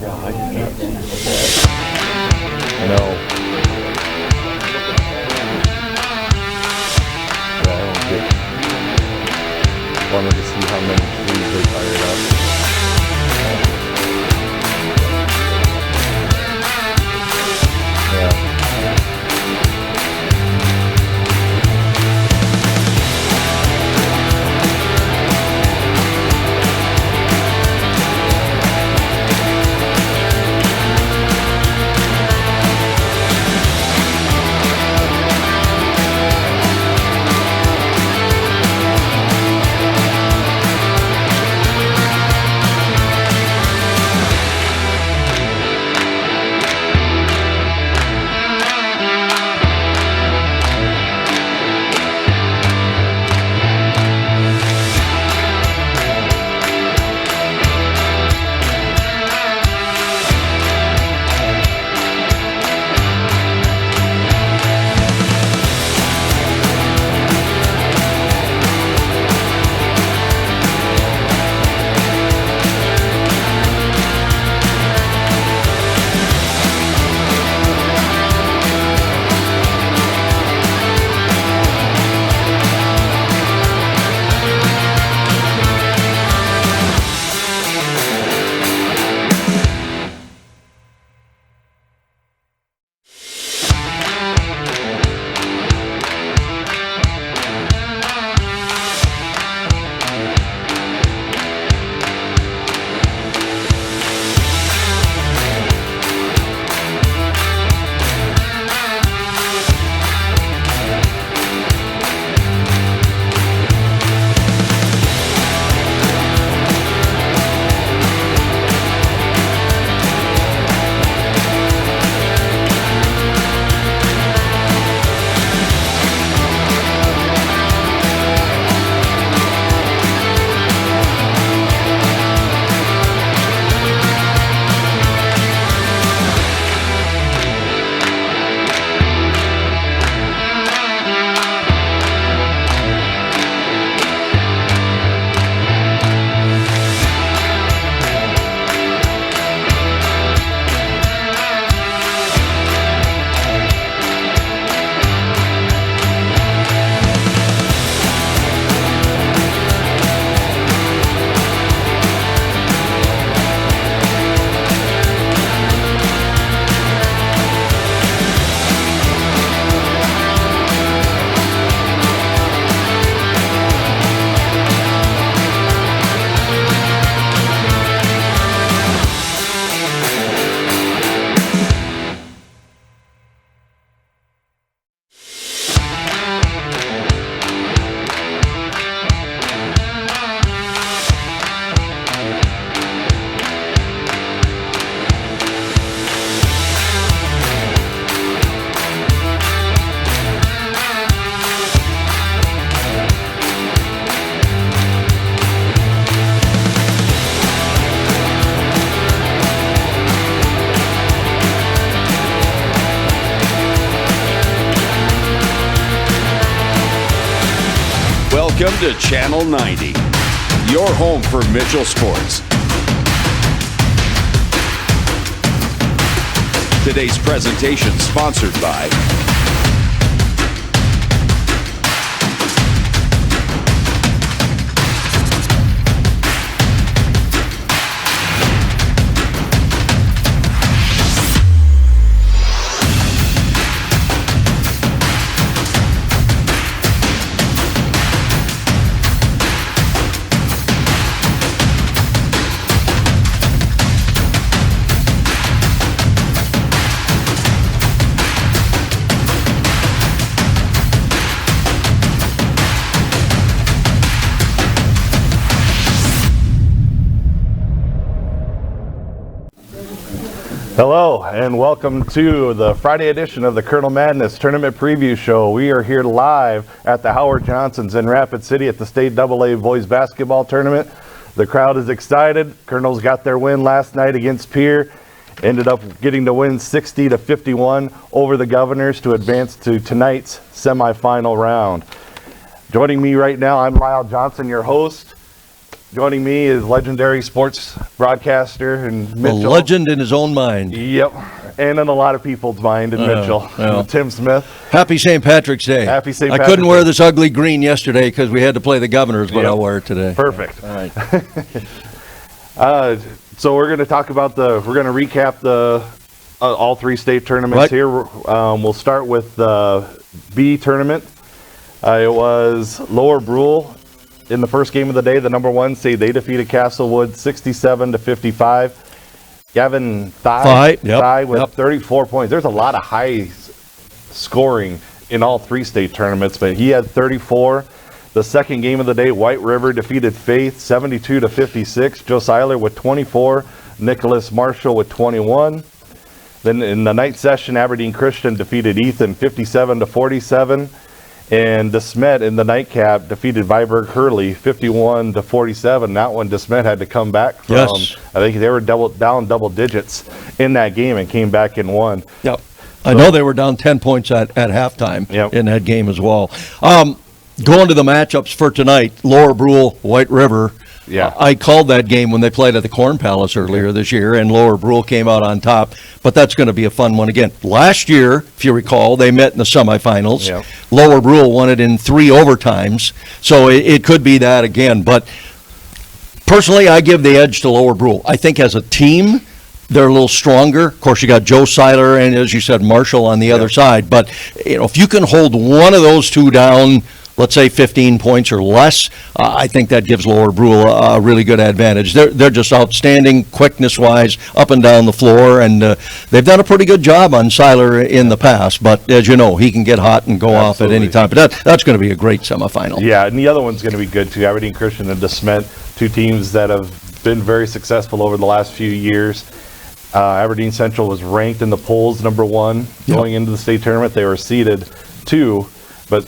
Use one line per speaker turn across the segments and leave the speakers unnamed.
Yeah, I can't.
No. Yeah, I don't get. Wanted to see how many trees they fired up. Yeah.
Welcome to Channel 90, your home for Mitchell sports. Today's presentation sponsored by
Hello and welcome to the Friday edition of the Kernel Madness Tournament Preview Show. We are here live at the Howard Johnsons in Rapid City at the State AA Boys Basketball Tournament. The crowd is excited. Kernel's got their win last night against Pierre. Ended up getting to win 60-51 over the Governors to advance to tonight's semifinal round. Joining me right now, I'm Lyle Johnson, your host. Joining me is legendary sports broadcaster and
A
Mitchell.
legend in his own mind.
Yep, and in a lot of people's mind in Mitchell.
well.
Tim Smith.
Happy St. Patrick's Day.
Happy St.
I
Patrick's
couldn't wear
Day.
this ugly green yesterday because we had to play the Governors, but
Yep.
I'll wear it today.
Perfect.
All right.
So we're going to talk about we're going to recap the all three state tournaments
Right.
here. We'll start with the B tournament. It was Lower Brule in the first game of the day, the number one seed. They defeated Castlewood 67-55. Gavin Thigh with 34 points. There's a lot of high scoring in all three state tournaments, but he had 34. The second game of the day, White River defeated Faith 72-56. Joe Seiler with 24. Nicholas Marshall with 21. Then in the night session, Aberdeen Christian defeated Ethan 57-47. And DeSmet in the nightcap defeated Viborg Hurley 51-47. That one, DeSmet had to come back from.
Yes.
I think they were down double digits in that game and came back and won.
Yep. I know they were down 10 points at halftime in that game as well. Going to the matchups for tonight, Lower Brule, White River.
Yeah.
I called that game when they played at the Corn Palace earlier this year, and Lower Brule came out on top. But that's going to be a fun one again. Last year, if you recall, they met in the semifinals.
Yep.
Lower Brule won it in 3 overtimes, so it could be that again. But personally, I give the edge to Lower Brule. I think as a team, they're a little stronger. Of course, you got Joe Seiler and, as you said, Marshall on the other side. But if you can hold one of those two down, let's say 15 points or less, I think that gives Lower Brule a really good advantage. They're just outstanding quickness-wise up and down the floor, and they've done a pretty good job on Seiler in the past. But as you know, he can get hot and go off at any time. But that's going to be a great semifinal.
Yeah, and the other one's going to be good too. Aberdeen Christian and DeSmet, two teams that have been very successful over the last few years. Aberdeen Central was ranked in the polls number 1 going into the state tournament. They were seeded 2, but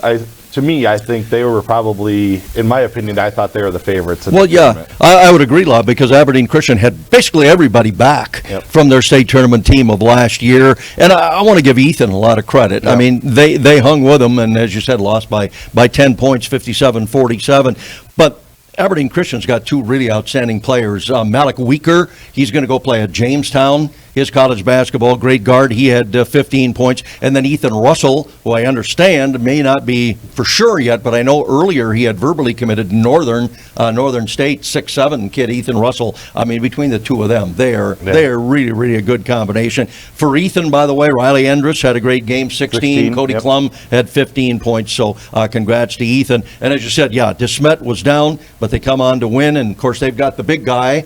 to me, I think they were probably, in my opinion, I thought they were the favorites. In the tournament.
I would agree, Lob, because Aberdeen Christian had basically everybody back from their state tournament team of last year. And I want to give Ethan a lot of credit. I mean, they hung with them, and as you said, lost by 10 points, 57-47. But Aberdeen Christian's got 2 really outstanding players. Malik Weaker, he's going to go play at Jamestown. His college basketball, great guard, he had 15 points. And then Ethan Russell, who I understand may not be for sure yet, but I know earlier he had verbally committed to Northern State, 6'7" kid, Ethan Russell. I mean, between the two of them, they are really, really a good combination. For Ethan, by the way, Riley Endress had a great game, 16. Cody Klum had 15 points, so congrats to Ethan. And as you said, DeSmet was down, but they come on to win, and of course they've got the big guy.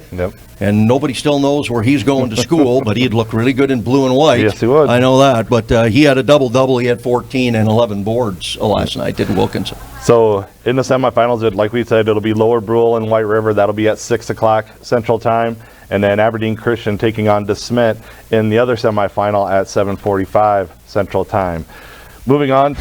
And nobody still knows where he's going to school, but he'd look really good in blue and white.
Yes, he would.
I know that. But he had a double-double. He had 14 and 11 boards last night, did Wilkinson.
So in the semifinals, like we said, it'll be Lower Brule and White River. That'll be at 6 o'clock Central Time. And then Aberdeen Christian taking on DeSmet in the other semifinal at 7:45 Central Time. Moving on to...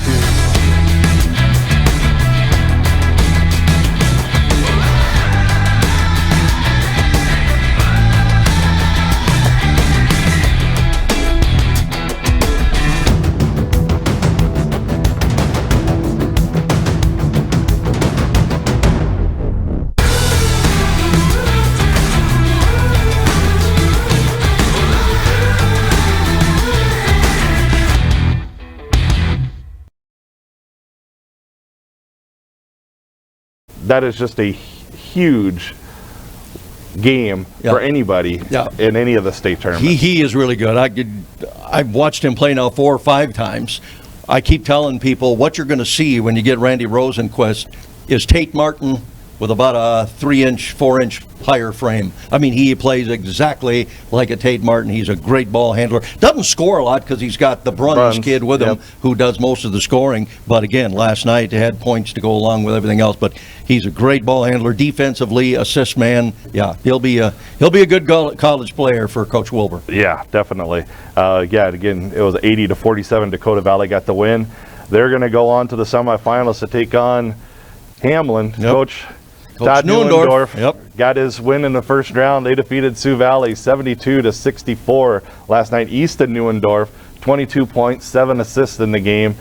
That is just a huge game for anybody in any of the state tournaments.
He is really good. I've watched him play now 4 or 5 times. I keep telling people what you're going to see when you get Randy Rosenquist is Tate Martin with about a 3-inch, 4-inch higher frame. I mean, he plays exactly like a Tate Martin. He's a great ball handler. Doesn't score a lot because he's got the Bruns kid with him who does most of the scoring. But again, last night they had points to go along with everything else. But he's a great ball handler, defensively, assist man. Yeah, he'll be a good college player for Coach Wilbur. Yeah,
definitely. Again, it was 80-47. Dakota Valley got the win. They're going to go on to the semifinals to take on Hamlin. Coach Todd Neuendorf got his win in the first round. They defeated Sioux Valley 72-64 last night. Easton Neuendorf, 22 points, 7 assists in the game.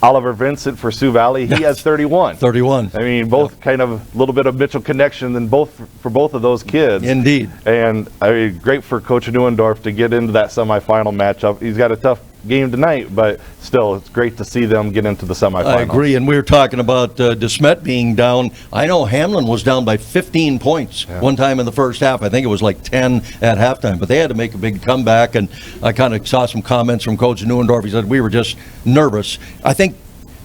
Oliver Vincent for Sioux Valley, he has 31.
31.
I mean, both kind of a little bit of Mitchell connection for both of those kids.
Indeed.
And I mean, great for Coach Neuendorf to get into that semifinal matchup. He's got a tough game tonight, but still, it's great to see them get into the semifinals.
I agree, and we were talking about DeSmet being down. I know Hamlin was down by 15 points one time in the first half. I think it was like 10 at halftime, but they had to make a big comeback, and I kind of saw some comments from Coach Neuendorf. He said, we were just nervous. I think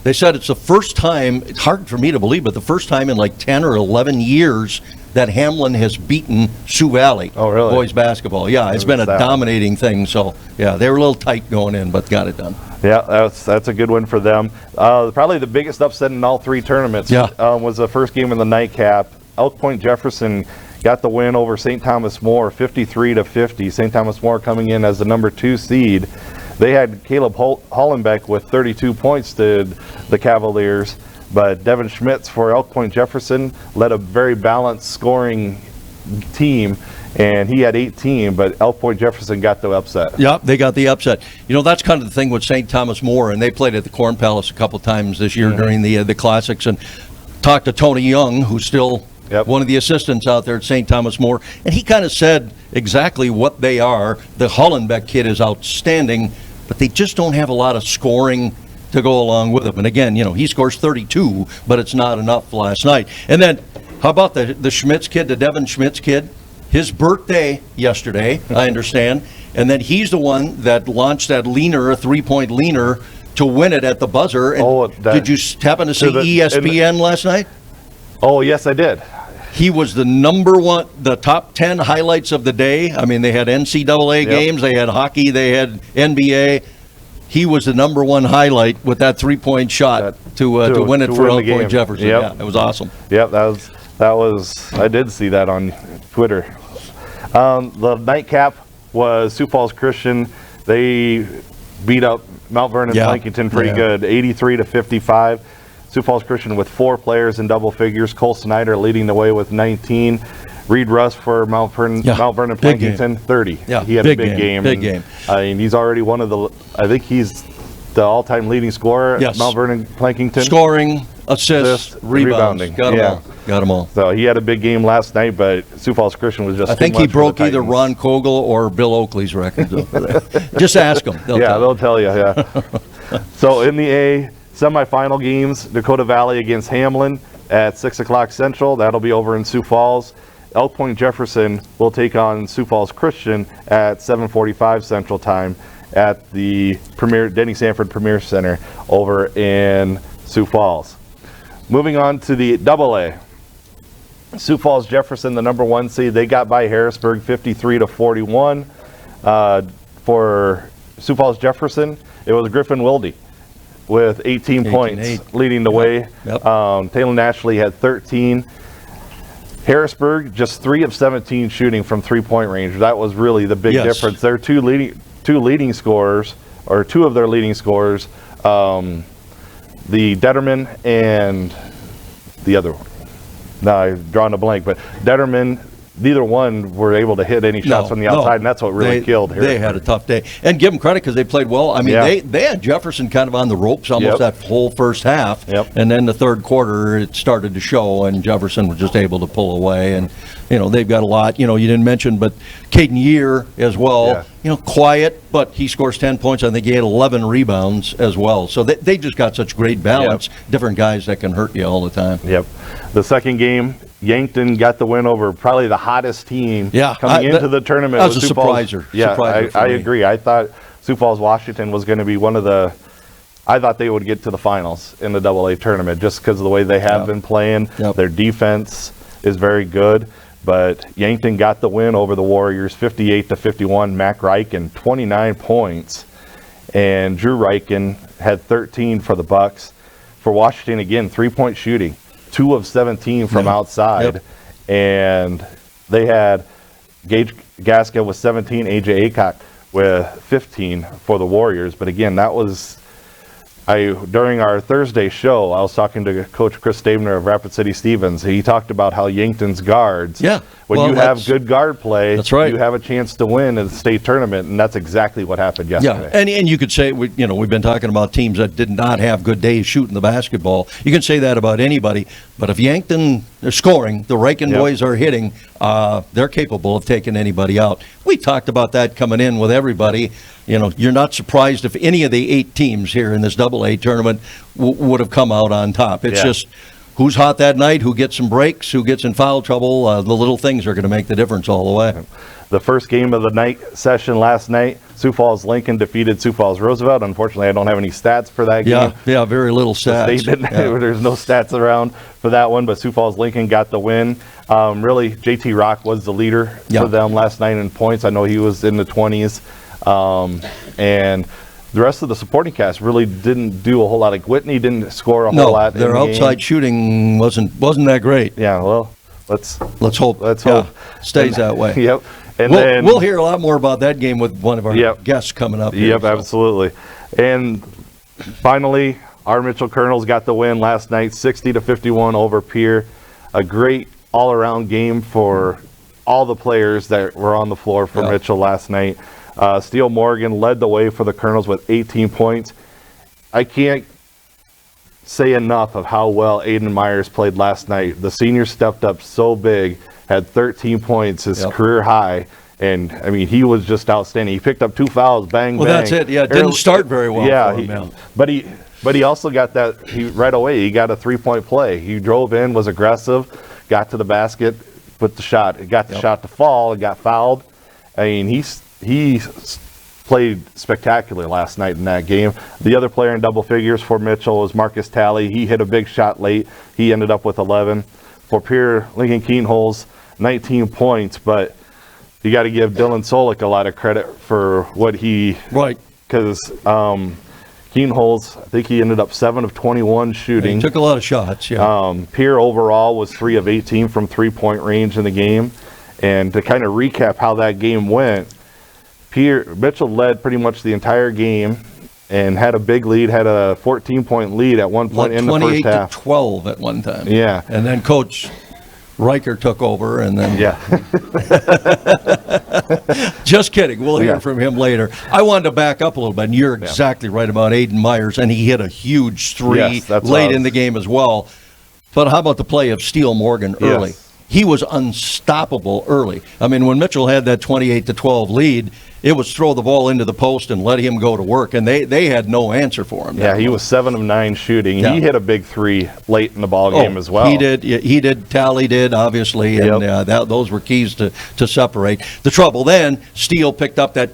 they said it's the first time, it's hard for me to believe, but the first time in like 10 or 11 years that Hamlin has beaten Sioux Valley boys basketball. Yeah, it's been a dominating thing. So, yeah, they were a little tight going in, but got it done.
Yeah, that's a good one for them. Probably the biggest upset in all three tournaments was the first game in the nightcap. Elk Point Jefferson got the win over St. Thomas More, 53-50. St. Thomas More coming in as the number 2 seed. They had Caleb Hollenbeck with 32 points to the Cavaliers. But Devin Schmitz for Elk Point Jefferson led a very balanced scoring team, and he had 18, but Elk Point Jefferson got the upset.
Yeah, they got the upset. You know, that's kind of the thing with St. Thomas More, and they played at the Corn Palace a couple times this year during the Classics, and talked to Tony Young, who's still one of the assistants out there at St. Thomas More, and he kind of said exactly what they are. The Hollenbeck kid is outstanding, but they just don't have a lot of scoring to go along with him. And again, you know, he scores 32, but it's not enough last night. And then, how about the Schmitz kid, the Devin Schmitz kid? His birthday yesterday, I understand. And then he's the one that launched that leaner, a 3-point leaner, to win it at the buzzer. And did you happen to see ESPN last night?
Oh, yes, I did.
He was the number one, the top 10 highlights of the day. I mean, they had NCAA games, they had hockey, they had NBA. He was the number one highlight with that 3-point shot to win it for Elk Point Jefferson. Yeah, it was awesome.
Yep, that was. I did see that on Twitter. The nightcap was Sioux Falls Christian. They beat up Mount Vernon Plankington pretty good, 83-55. Sioux Falls Christian with 4 players in double figures. Cole Snyder leading the way with 19. Reed Russ for Mount Vernon Plankington, 30.
Yeah,
he had a big game.
Big game.
I mean, he's already one of the. I think he's the all-time leading scorer at Mount Vernon Plankington.
Scoring, assists, rebounding. Got them all.
So he had a big game last night, but Sioux Falls Christian was just.
I think he broke either Ron Kogel or Bill Oakley's records over there. Just ask them.
They'll tell you. Yeah. So in the A semifinal games, Dakota Valley against Hamlin at 6 o'clock Central. That'll be over in Sioux Falls. Elk Point Jefferson will take on Sioux Falls Christian at 7:45 Central Time at the Denny Sanford Premier Center over in Sioux Falls. Moving on to the AA. Sioux Falls Jefferson, the number 1 seed, they got by Harrisburg 53-41. For Sioux Falls Jefferson, it was Griffin Wilde with 18 points leading the way. Taylor Ashley had 13. Harrisburg, just 3 of 17 shooting from 3-point range. That was really the big difference. Their two leading scorers, or 2 of their leading scorers, the Detterman and the other one. Now I've drawn a blank, but Detterman, neither one were able to hit any shots from the outside, and that's what really killed Harrisburg.
They had a tough day. And give them credit because they played well. I mean, they had Jefferson kind of on the ropes almost that whole first half. And then the third quarter, it started to show, and Jefferson was just able to pull away. And, you know, they've got a lot. You know, you didn't mention, but Caden Year as well. You know, quiet, but he scores 10 points. I think he had 11 rebounds as well. So they just got such great balance. Different guys that can hurt you all the time.
The second game, Yankton got the win over probably the hottest team coming into the tournament.
That was a surpriser.
I agree. I thought Sioux Falls Washington was going to be one of the. I thought they would get to the finals in the AA tournament just because of the way they have been playing. Their defense is very good, but Yankton got the win over the Warriors, 58-51. Mac Reichen, 29 points, and Drew Reichen had 13 for the Bucks. For Washington, again, 3-point shooting. 2 of 17 from outside, and they had Gage Gasca with 17, AJ Aycock with 15 for the Warriors. But again, that was During our Thursday show, I was talking to Coach Chris Stabner of Rapid City Stevens. He talked about how Yankton's guards, when you have good guard play,
that's right,
you have a chance to win in the state tournament, and that's exactly what happened yesterday.
Yeah, and you could say, we've been talking about teams that did not have good days shooting the basketball. You can say that about anybody, but if Yankton is scoring, the Riken boys are hitting, they're capable of taking anybody out. We talked about that coming in with everybody. You're not surprised if any of the 8 teams here in this AA tournament would have come out on top. It's just who's hot that night, who gets some breaks, who gets in foul trouble. The little things are going to make the difference all the way.
The first game of the night session last night, Sioux Falls Lincoln defeated Sioux Falls Roosevelt. Unfortunately, I don't have any stats for that game.
Yeah, very little stats.
There's no stats around for that one, but Sioux Falls Lincoln got the win. Really, JT Rock was the leader for them last night in points. I know he was in the 20s. And the rest of the supporting cast really didn't do a whole lot. Like Whitney didn't score a whole lot.
Their outside shooting wasn't that great.
Yeah, well, let's hope.
Let's hope stays that way.
Yep. And
we'll hear a lot more about that game with one of our guests coming up here.
Yep, absolutely. And finally, our Mitchell Kernels got the win last night, 60-51 over Pierre. A great all-around game for all the players that were on the floor for Mitchell last night. Steele Morgan led the way for the Kernels with 18 points. I can't say enough of how well Aiden Myers played last night. The senior stepped up so big, had 13 points, his career high, and I mean he was just outstanding. He picked up 2 fouls, bang.
That's it. Yeah, it didn't start very well for him.
But he also got that right away. He got a 3-point play. He drove in, was aggressive, got to the basket, put the shot. It got the shot to fall. It got fouled. I mean he played spectacular last night in that game. The other player in double figures for Mitchell was Marcus Talley. He hit a big shot late. He ended up with 11. For Pierre, Lincoln Keenholz, 19 points, but you got to give Dylan Solik a lot of credit for what he...
Right.
Because Keenholz, I think he ended up 7 of 21 shooting.
He took a lot of shots,
Pierre overall was 3 of 18 from 3-point range in the game. And to kind of recap how that game went, Mitchell led pretty much the entire game and had a big lead, had a 14-point lead at one point in the first half.
28-12 at one time.
Yeah.
And then Coach Riker took over, and then... Just kidding. We'll hear from him later. I wanted to back up a little bit, and you're exactly right about Aiden Myers, and he hit a huge 3 late in the game as well. But how about the play of Steele Morgan early?
Yes.
He was unstoppable early. I mean, when Mitchell had that 28-12 lead, it was throw the ball into the post and let him go to work, and they had no answer for him.
Yeah, he was 7 of 9 shooting. He hit a big 3 late in the ball game as well.
He did. Talley did, obviously, and those were keys to separate. The trouble then, Steele picked up that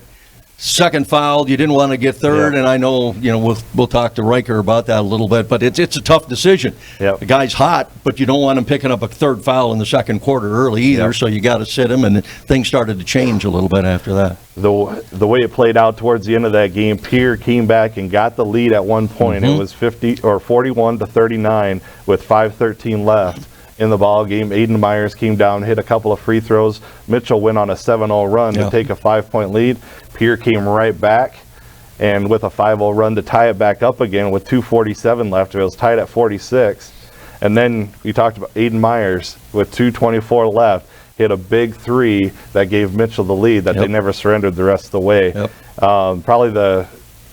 second foul. You didn't want to get third, and I know we'll talk to Riker about that a little bit, but it's a tough decision. The guy's hot, but you don't want him picking up a third foul in the second quarter early either, so you got to sit him, and things started to change a little bit after that.
The way it played out towards the end of that game, Pierre came back and got the lead at one point. It was 41-39 with 5:13 left in the ball game. Aiden Myers came down, hit a couple of free throws. Mitchell went on a 7-0 run to take a 5-point lead. Pierre came right back and with a 5-0 run to tie it back up again with 2:47 left. It was tied at 46. And then we talked about Aiden Myers with 2:24 left, hit a big 3 that gave Mitchell the lead that they never surrendered the rest of the way. Probably the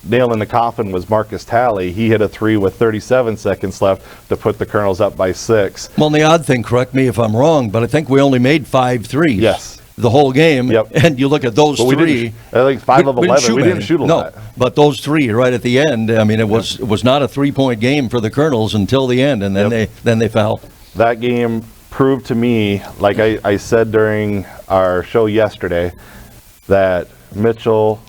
nail in the coffin was Marcus Talley. He hit a 3 with 37 seconds left to put the Kernels up by 6.
Well, and the odd thing, correct me if I'm wrong, but I think we only made 5 threes.
Yes.
The whole game, and you look at those 3.
I think 5 of 11. We didn't shoot a lot.
But those 3 right at the end. I mean, it was not a 3-point game for the Kernels until the end, and then they fell.
That game proved to me, like I said during our show yesterday, that Mitchell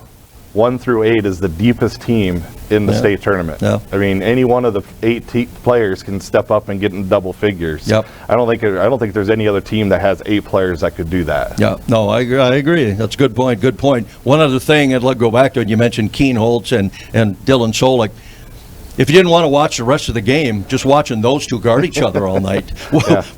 1 through 8 is the deepest team in the state tournament. I mean, any one of the 8 players can step up and get in double figures. I don't think there's any other team that has 8 players that could do that.
No, I agree. That's a good point. Good point. One other thing I'd like to go back to, and you mentioned Keenholz and Dylan Solik. if you didn't want to watch the rest of the game, just watching those two guard each other all night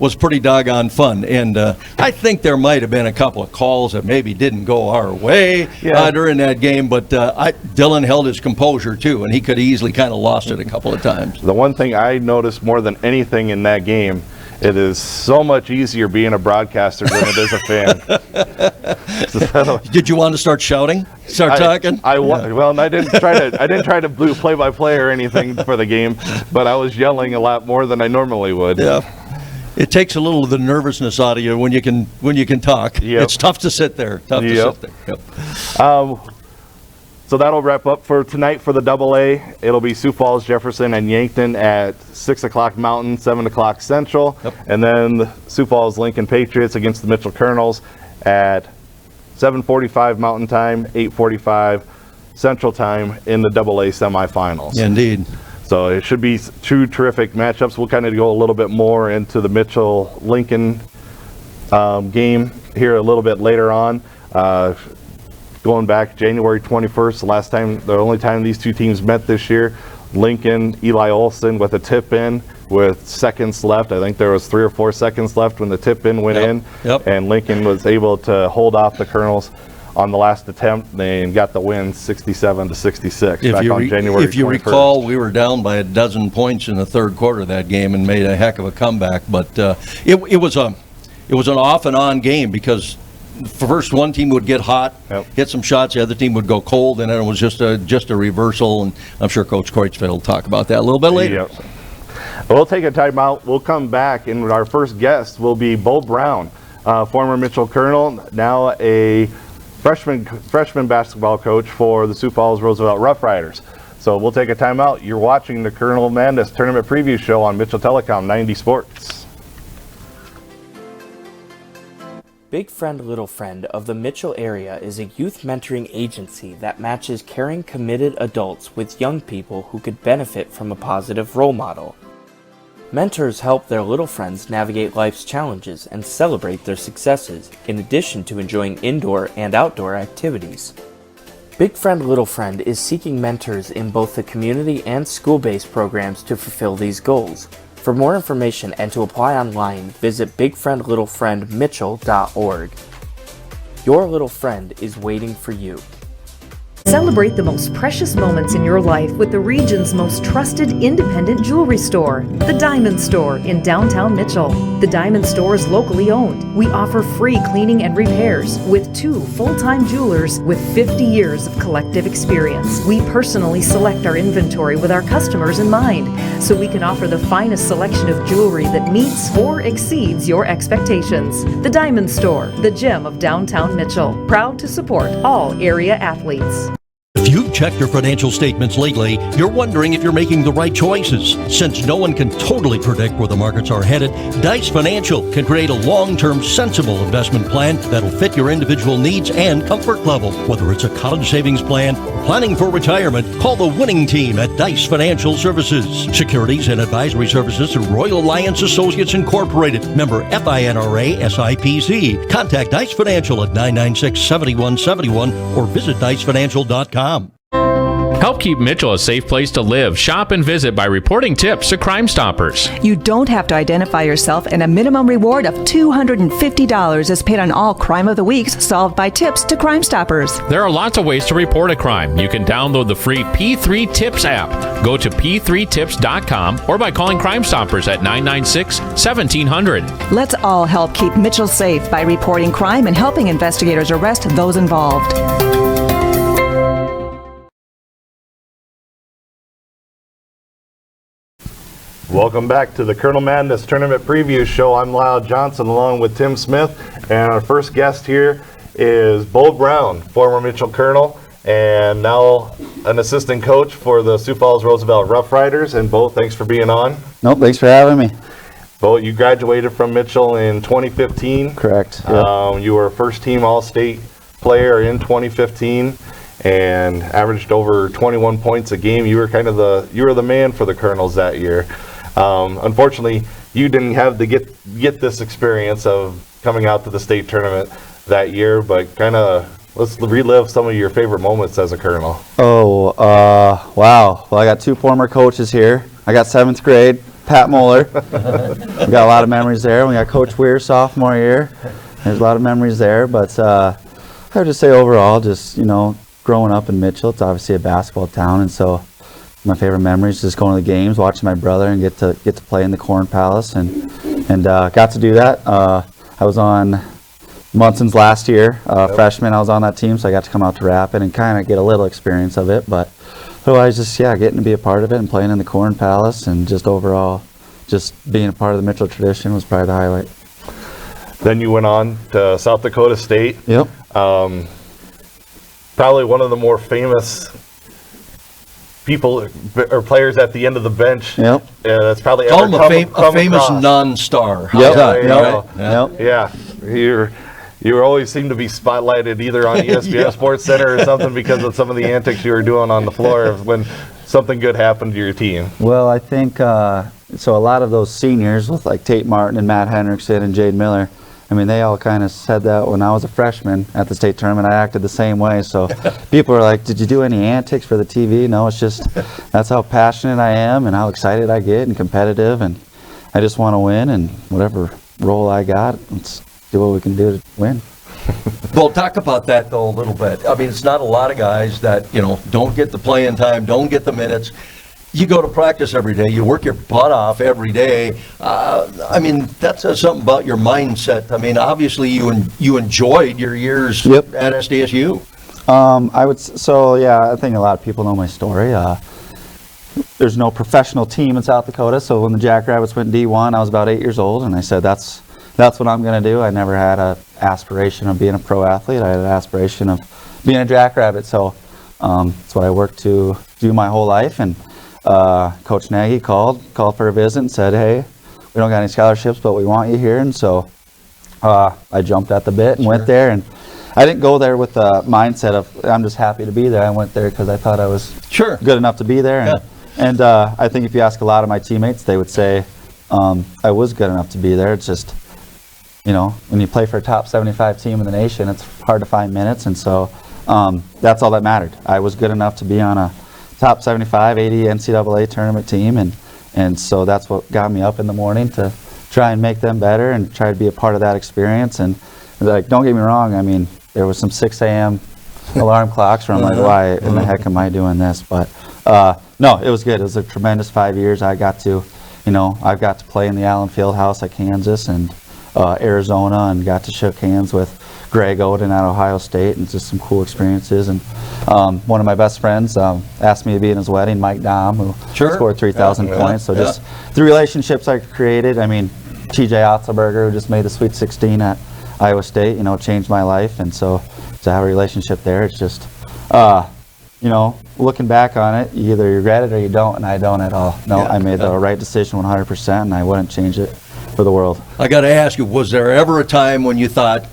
was pretty doggone fun. And I think there might have been a couple of calls that maybe didn't go our way during that game, but Dylan held his composure too, and he could have easily kind of lost it a couple of times.
The one thing I noticed more than anything in that game, it is so much easier being a broadcaster than it is a fan.
Did you want to start shouting? Start talking?
Well, and I didn't try to do play-by-play or anything for the game, but I was yelling a lot more than I normally would.
Yeah. It takes a little of the nervousness out of you when you can talk.
Yep.
It's tough to sit there. Yep.
So that'll wrap up for tonight for the AA. It'll be Sioux Falls, Jefferson, and Yankton at 6 o'clock Mountain, 7 o'clock Central.
Yep.
And then the Sioux Falls Lincoln Patriots against the Mitchell Kernels at 7:45 Mountain Time, 8:45 Central Time in the AA semifinals.
Indeed.
So it should be two terrific matchups. We'll kind of go a little bit more into the Mitchell-Lincoln game here a little bit later on. Going back January 21st, the only time these two teams met this year, Lincoln, Eli Olson with a tip-in with seconds left. I think there was 3 or 4 seconds left when the tip-in went in, and Lincoln was able to hold off the Kernels on the last attempt. They got the win 67-66 back on January 21st.
If you recall, we were down by 12 points in the third quarter of that game and made a heck of a comeback. But it was an off and on game because first one team would get hot, hit some shots, the other team would go cold, and then it was just a reversal. And I'm sure Coach Kreutzfeld will talk about that a little bit later.
Yep. We'll take a timeout. We'll come back, and our first guest will be Bo Brown, former Mitchell Kernel, now a freshman basketball coach for the Sioux Falls Roosevelt Rough Riders. So we'll take a timeout. You're watching the Kernel Madness Tournament Preview Show on Mitchell Telecom 90 Sports.
Big Friend Little Friend of the Mitchell area is a youth mentoring agency that matches caring, committed adults with young people who could benefit from a positive role model. Mentors help their little friends navigate life's challenges and celebrate their successes, in addition to enjoying indoor and outdoor activities. Big Friend Little Friend is seeking mentors in both the community and school-based programs to fulfill these goals. For more information and to apply online, visit bigfriendlittlefriendmitchell.org. Your little friend is waiting for you.
Celebrate the most precious moments in your life with the region's most trusted independent jewelry store, The Diamond Store in downtown Mitchell. The Diamond Store is locally owned. We offer free cleaning and repairs with 2 full-time jewelers with 50 years of collective experience. We personally select our inventory with our customers in mind, so we can offer the finest selection of jewelry that meets or exceeds your expectations. The Diamond Store, the gem of downtown Mitchell, proud to support all area athletes.
If you've checked your financial statements lately, you're wondering if you're making the right choices. Since no one can totally predict where the markets are headed, Dice Financial can create a long-term, sensible investment plan that'll fit your individual needs and comfort level. Whether it's a college savings plan or planning for retirement, call the winning team at Dice Financial Services. Securities and advisory services through Royal Alliance Associates Incorporated. Member FINRA SIPC. Contact Dice Financial at 996-7171 or visit dicefinancial.com.
Help keep Mitchell a safe place to live, shop, and visit by reporting tips to Crime Stoppers.
You don't have to identify yourself, and a minimum reward of $250 is paid on all Crime of the Weeks solved by tips to Crime Stoppers.
There are lots of ways to report a crime. You can download the free P3 Tips app. Go to p3tips.com or by calling Crime Stoppers at 996-1700.
Let's all help keep Mitchell safe by reporting crime and helping investigators arrest those involved.
Welcome back to the Kernel Madness Tournament Preview Show. I'm Lyle Johnson along with Tim Smith, and our first guest here is Bo Brown, former Mitchell Kernel, and now an assistant coach for the Sioux Falls Roosevelt Rough Riders. And Bo, thanks for being on.
Nope, thanks for having me.
Bo, you graduated from Mitchell in 2015.
Correct. Yep.
You were a first-team All-State player in 2015 and averaged over 21 points a game. You were the man for the Kernels that year. Unfortunately, you didn't have to get this experience of coming out to the state tournament that year, but kind of Let's relive some of your favorite moments as a Kernel.
Oh, wow. Well, I got 2 former coaches here. I got 7th grade, Pat Moeller. We got a lot of memories there. We got Coach Weir, sophomore year. There's a lot of memories there. But I would just say overall, just, growing up in Mitchell, it's obviously a basketball town. And so my favorite memories is just going to the games, watching my brother, and get to play in the Corn Palace. And got to do that. I was on Munson's last year, freshman. I was on that team, so I got to come out to Rapid and kind of get a little experience of it. But otherwise, just getting to be a part of it and playing in the Corn Palace, and just overall, just being a part of the Mitchell tradition was probably the highlight.
Then you went on to South Dakota State.
Yep.
Probably one of the more famous people or players at the end of the bench.
Yep.
That's probably
Call
ever
him a famous non-star.
Yep.
Right?
Yep.
You always seem to be spotlighted either on ESPN Sports Center or something because of some of the antics you were doing on the floor when something good happened to your team.
Well, I think so. A lot of those seniors with like Tate Martin and Matt Hendrickson and Jade Miller, I mean, they all kind of said that when I was a freshman at the state tournament. I acted the same way. So people are like, "Did you do any antics for the TV?" No, it's just that's how passionate I am and how excited I get and competitive, and I just want to win. And whatever role I got, let's do what we can do to win.
Well, talk about that though a little bit. I mean, it's not a lot of guys that don't get the playing time, don't get the minutes. You go to practice every day. You work your butt off every day. I mean, that says something about your mindset. I mean, obviously you enjoyed your years at SDSU.
I think a lot of people know my story. There's no professional team in South Dakota, so when the Jackrabbits went D1, I was about 8 years old, and I said, that's what I'm going to do. I never had an aspiration of being a pro athlete. I had an aspiration of being a Jackrabbit, so that's what I worked to do my whole life. And Coach Nagy called for a visit and said, "Hey, we don't got any scholarships, but we want you here." And so I jumped at the bit and went there. And I didn't go there with the mindset of I'm just happy to be there. I went there because I thought I was good enough to be there. And I think if you ask a lot of my teammates, they would say I was good enough to be there. It's just, when you play for a top 75 team in the nation, it's hard to find minutes. And so that's all that mattered. I was good enough to be on a top 75, 80 NCAA tournament team. And so that's what got me up in the morning to try and make them better and try to be a part of that experience. And like, don't get me wrong, I mean, there was some 6 a.m. alarm clocks where I'm like, why in the heck am I doing this? But no, it was good. It was a tremendous 5 years. I got to play in the Allen Fieldhouse at Kansas and Arizona, and got to shake hands with Greg Oden at Ohio State, and just some cool experiences. And one of my best friends asked me to be in his wedding, Mike Dom, who scored 3,000 points. So just the relationships I created. I mean, TJ Otzelberger, who just made the Sweet 16 at Iowa State, changed my life. And so to have a relationship there, it's just, looking back on it, you either regret it or you don't, and I don't at all. No, I made the right decision 100%, and I wouldn't change it for the world.
I got to ask you, was there ever a time when you thought,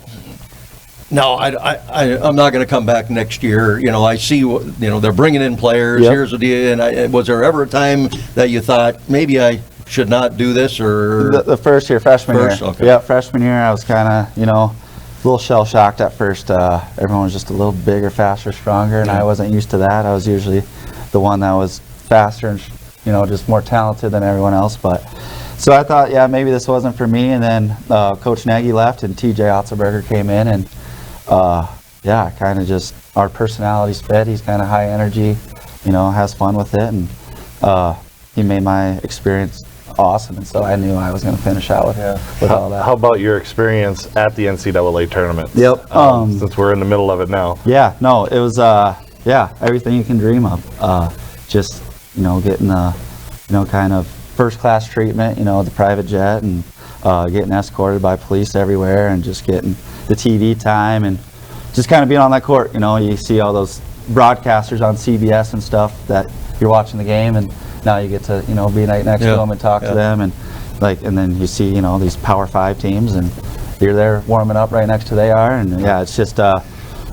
no, I'm not going to come back next year? I see, they're bringing in players. Here's the deal. And was there ever a time that you thought maybe I should not do this? Or
the first year, freshman year.
Okay.
Yeah, freshman year, I was kind of, a little shell shocked at first. Everyone was just a little bigger, faster, stronger, and I wasn't used to that. I was usually the one that was faster and just more talented than everyone else. But so I thought, maybe this wasn't for me. And then Coach Nagy left, and TJ Otzelberger came in, and kind of just our personalities fit. He's kind of high energy, has fun with it, and he made my experience awesome. And so I knew I was going to finish out with all that.
How about your experience at the NCAA tournament?
Yep.
Since we're in the middle of it now.
Yeah. No, it was everything you can dream of. Just getting the kind of first class treatment, the private jet, and getting escorted by police everywhere, and just getting the TV time, and just kind of being on that court. You see all those broadcasters on CBS and stuff that you're watching the game, and now you get to be right next to them and talk to them, and then you see these Power 5 teams, and you're there warming up right next to they are, and it's just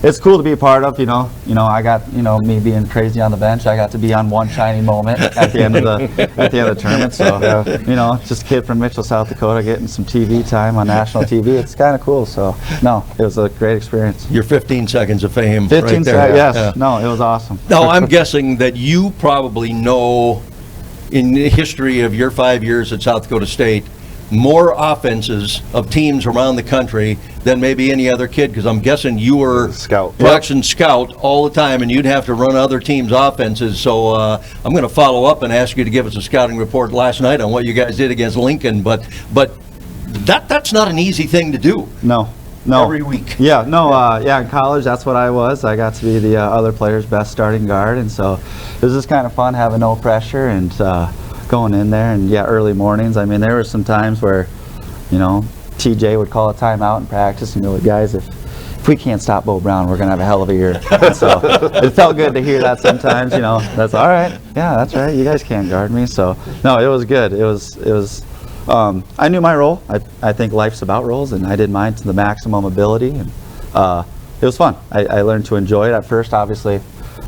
it's cool to be a part of. I got me being crazy on the bench. I got to be on one shining moment at the end of the tournament. So just a kid from Mitchell, South Dakota, getting some TV time on national TV. It's kind of cool. So no, it was a great experience.
Your 15 seconds of fame.
15
right there.
seconds. Yes.
Yeah.
No, it was awesome.
Now, I'm guessing that you probably know, in the history of your 5 years at South Dakota State, more offenses of teams around the country than maybe any other kid, because I'm guessing you were production scout all the time, and you'd have to run other teams' offenses. So I'm going to follow up and ask you to give us a scouting report last night on what you guys did against Lincoln. But that's not an easy thing to do.
No.
Every week.
Yeah, in college, that's what I was. I got to be the other player's best starting guard, and so it was just kind of fun having no pressure and going in there. And early mornings. I mean, there were some times where, TJ would call a timeout in practice and go, guys, if we can't stop Bo Brown, we're gonna have a hell of a year. And so it felt good to hear that sometimes. That's all right. Yeah, that's right. You guys can't guard me. So no, it was good. It was. I knew my role. I think life's about roles, and I did mine to the maximum ability, and it was fun. I learned to enjoy it at first, obviously,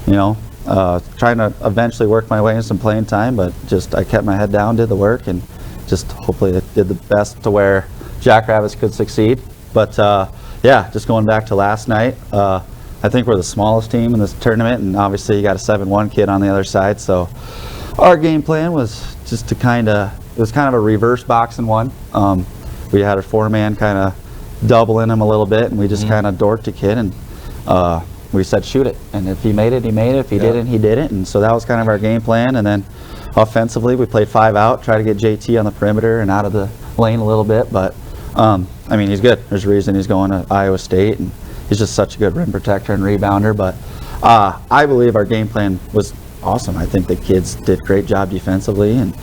trying to eventually work my way into some playing time, but just I kept my head down, did the work, and just hopefully did the best to where Jackrabbits could succeed. But just going back to last night, I think we're the smallest team in this tournament, and obviously you got a 7-1 kid on the other side, so our game plan was just to it was kind of a reverse boxing one. We had a 4-man kind of doubling him a little bit, and we just kind of dorked the kid, and we said shoot it. And if he made it, he made it. If he didn't, he didn't. And so that was kind of our game plan. And then offensively, we played 5 out, try to get JT on the perimeter and out of the lane a little bit. But, he's good. There's a reason he's going to Iowa State, and he's just such a good rim protector and rebounder. But I believe our game plan was awesome. I think the kids did a great job defensively, and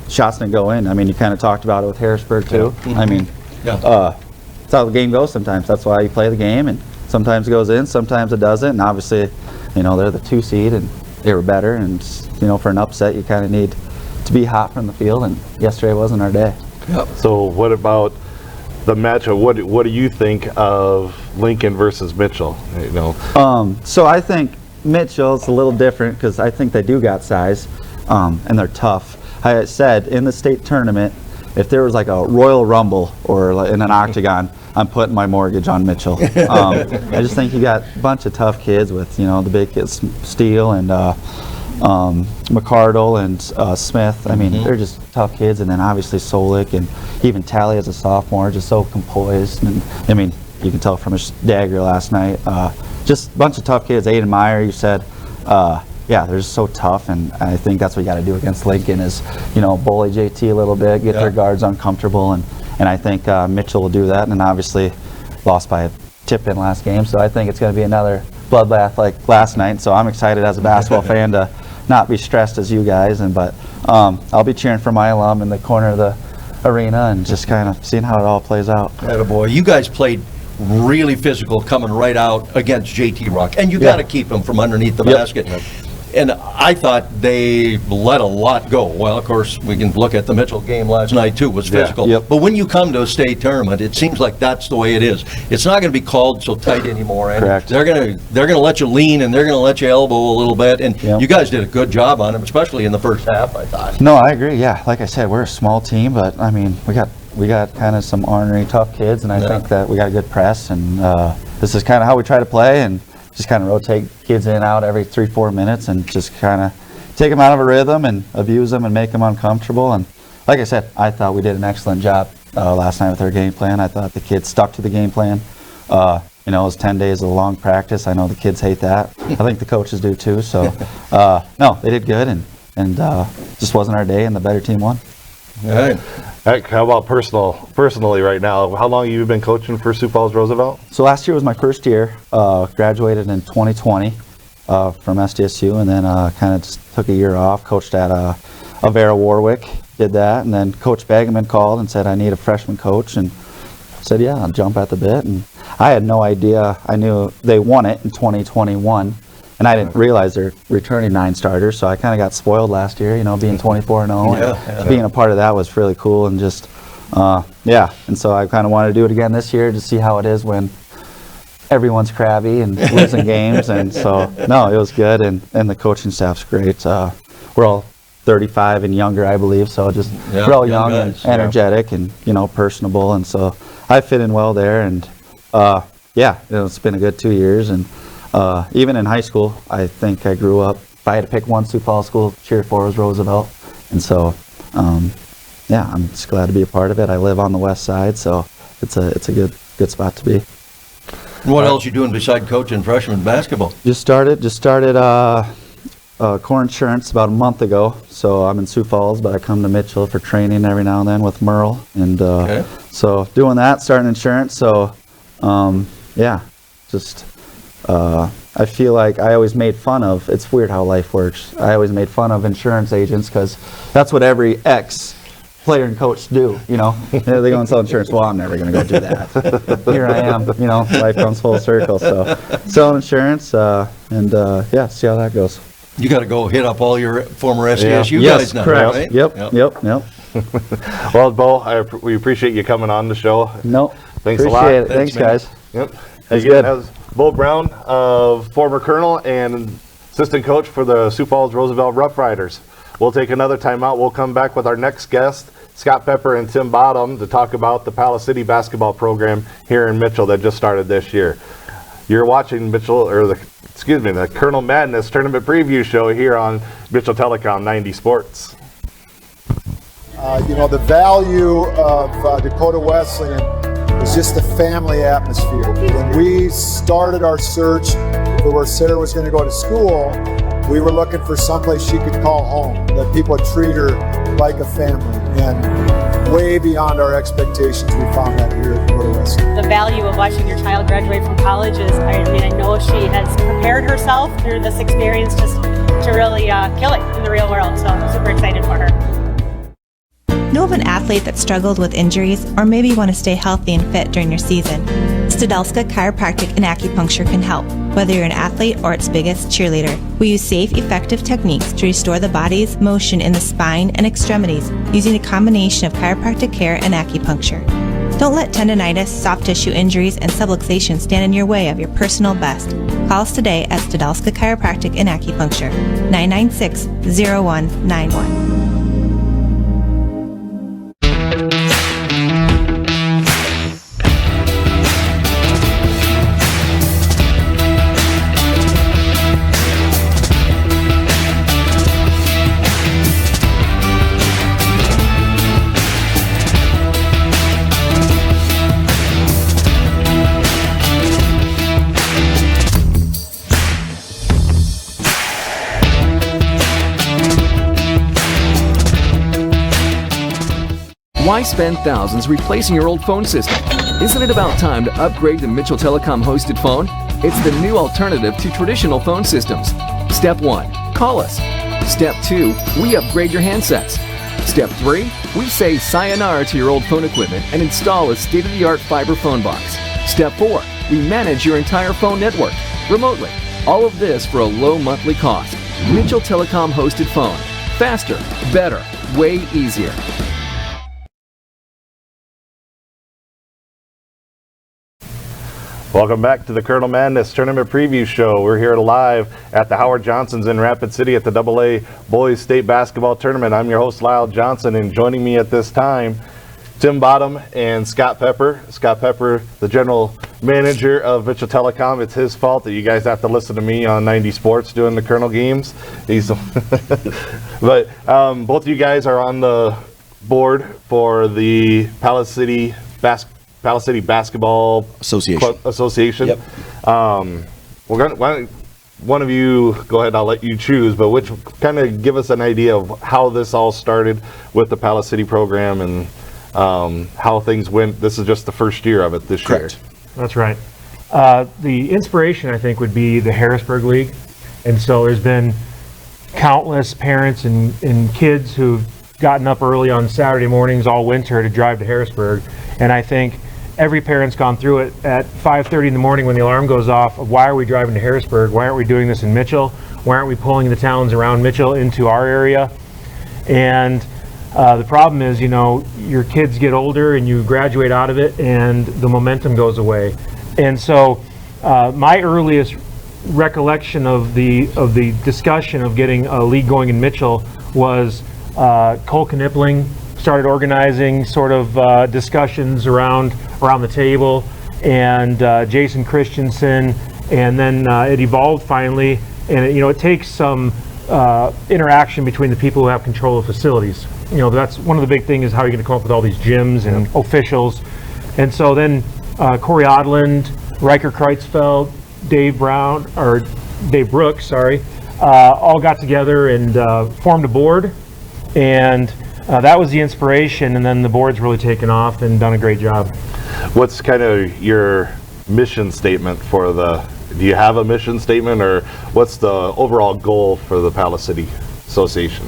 shots didn't go in. You kind of talked about it with Harrisburg too. That's how the game goes sometimes. That's why you play the game, and sometimes it goes in, sometimes it doesn't. And obviously, they're the 2 seed, and they were better. And for an upset, you kind of need to be hot from the field. And yesterday wasn't our day.
Yep. So what about the matchup? What do you think of Lincoln versus Mitchell?
So I think Mitchell's a little different because I think they do got size, and they're tough. I said in the state tournament, if there was like a Royal Rumble or in an octagon, I'm putting my mortgage on Mitchell. I just think you got a bunch of tough kids with the big kids, Steele and McCardle and Smith. They're just tough kids, and then obviously Solik and even Tally as a sophomore, just so composed. And you can tell from his dagger last night. Just a bunch of tough kids. Aiden Meyer, you said. They're just so tough, and I think that's what you got to do against Lincoln is, bully JT a little bit, get their guards uncomfortable, and I think Mitchell will do that. And obviously lost by a tip-in last game, so I think it's going to be another bloodbath like last night. So I'm excited as a basketball fan to not be stressed as you guys, but I'll be cheering for my alum in the corner of the arena and just kind of seeing how it all plays out.
Attaboy. You guys played really physical coming right out against JT Rock, and you got to keep him from underneath the basket. And I thought they let a lot go. Well, of course, we can look at the Mitchell game last night too, was physical. But when you come to a state tournament, it seems like that's the way it is. It's not going to be called so tight anymore. And
Correct.
They're going to let you lean, and they're going to let you elbow a little bit. And you guys did a good job on them, especially in the first half, I thought.
No, I agree. Yeah, like I said, we're a small team, but we got kind of some ornery tough kids, and I think that we got a good press, and this is kind of how we try to play, and just kind of rotate kids in and out every 3-4 minutes and just kind of take them out of a rhythm and abuse them and make them uncomfortable. And like I said, I thought we did an excellent job last night with our game plan. I thought the kids stuck to the game plan. It was 10 days of long practice. I know the kids hate that. I think the coaches do too. So no, they did good, and just wasn't our day, and the better team won.
All right. How about personally right now? How long have you been coaching for Sioux Falls Roosevelt?
So last year was my first year. Graduated in 2020 from SDSU, and then kind of just took a year off. Coached at Avera Warwick, did that, and then Coach Bagaman called and said, I need a freshman coach, and I said, yeah, I'll jump at the bit. And I had no idea. I knew they won it in 2021. And I didn't realize they're returning 9 starters, so I kind of got spoiled last year, being 24-0. Being a part of that was really cool, and just, and so I kind of wanted to do it again this year to see how it is when everyone's crabby and losing games, and so no, it was good, and the coaching staff's great. We're all 35 and younger, I believe, so just we're all young
guys,
and energetic and personable, and so I fit in well there, and it's been a good 2 years, and even in high school, I think I grew up. If I had to pick one Sioux Falls school to cheer for, was Roosevelt, and so I'm just glad to be a part of it. I live on the west side, so it's a good spot to be.
What else you doing beside coaching freshman basketball?
Just started core insurance about a month ago. So I'm in Sioux Falls, but I come to Mitchell for training every now and then with Merle, and so doing that, starting insurance. So I feel like I always made fun of. It's weird how life works. I always made fun of insurance agents because that's what every ex-player and coach do. They go and sell insurance. Well, I'm never going to go do that. Here I am. Life comes full circle. So selling insurance, and see how that goes.
You got to go hit up all your former SDSU
Yes,
guys now,
correct.
right?
Yep.
Well, Bo, we appreciate you coming on the show.
No,
Thanks
appreciate
a lot.
It. Thanks, guys.
Yep.
That's
Again,
good.
that was Bo Brown, former Kernel and assistant coach for the Sioux Falls Roosevelt Rough Riders. We'll take another timeout. We'll come back with our next guest, Scott Pepper and Tim Bottom, to talk about the Palace City basketball program here in Mitchell that just started this year. You're watching the Kernel Madness Tournament Preview Show here on Mitchell Telecom 90 Sports.
The value of Dakota Wesleyan is just the family atmosphere. When we started our search for where Sarah was going to go to school, we were looking for someplace she could call home, that people would treat her like a family. And way beyond our expectations, we found that here at Dakota Wesleyan.
The value of watching your child graduate from college is, I know she has prepared herself through this experience just to really kill it in the real world. So I'm super excited for her.
Know of an athlete that struggled with injuries, or maybe want to stay healthy and fit during your season? Studelska Chiropractic and Acupuncture can help, whether you're an athlete or its biggest cheerleader. We use safe, effective techniques to restore the body's motion in the spine and extremities using a combination of chiropractic care and acupuncture. Don't let tendonitis, soft tissue injuries, and subluxation stand in your way of your personal best. Call us today at Studelska Chiropractic and Acupuncture, 996-0191.
Why spend thousands replacing your old phone system? Isn't it about time to upgrade to Mitchell Telecom hosted phone? It's the new alternative to traditional phone systems. Step 1, call us. Step 2, we upgrade your handsets. Step 3, we say sayonara to your old phone equipment and install a state-of-the-art fiber phone box. Step 4, we manage your entire phone network remotely. All of this for a low monthly cost. Mitchell Telecom hosted phone. Faster, better, way easier.
Welcome back to the Kernel Madness Tournament Preview Show. We're here live at the Howard Johnsons in Rapid City at the AA Boys State Basketball Tournament. I'm your host, Lyle Johnson, and joining me at this time, Tim Bottom and Scott Pepper. Scott Pepper, the general manager of Mitchell Telecom. It's his fault that you guys have to listen to me on 90 Sports doing the Kernel games. But both of you guys are on the board for the Palace City Basketball Association.
Yep.
We're going. One of you go ahead. I'll let you choose. But which kind of give us an idea of how this all started with the Palace City program and how things went. This is just the first year of it this year.
That's right. The inspiration, I think, would be the Harrisburg League, and so there's been countless parents and kids who've gotten up early on Saturday mornings all winter to drive to Harrisburg, and I think every parent's gone through it at 5:30 in the morning when the alarm goes off of why are we driving to Harrisburg? Why aren't we doing this in Mitchell? Why aren't we pulling the towns around Mitchell into our area? And the problem is, your kids get older and you graduate out of it and the momentum goes away. And so my earliest recollection of the discussion of getting a league going in Mitchell was Cole Knipling started organizing sort of discussions around the table, and Jason Christensen, and then it evolved finally, and it takes some interaction between the people who have control of facilities. That's one of the big things, is how you're going to come up with all these gyms and officials. And so then Corey Odland, Riker Kreutzfeld, Dave Brooks, all got together and formed a board, and that was the inspiration, and then the board's really taken off and done a great job.
What's kind of your mission statement for do you have a mission statement, or what's the overall goal for the Palace City Association?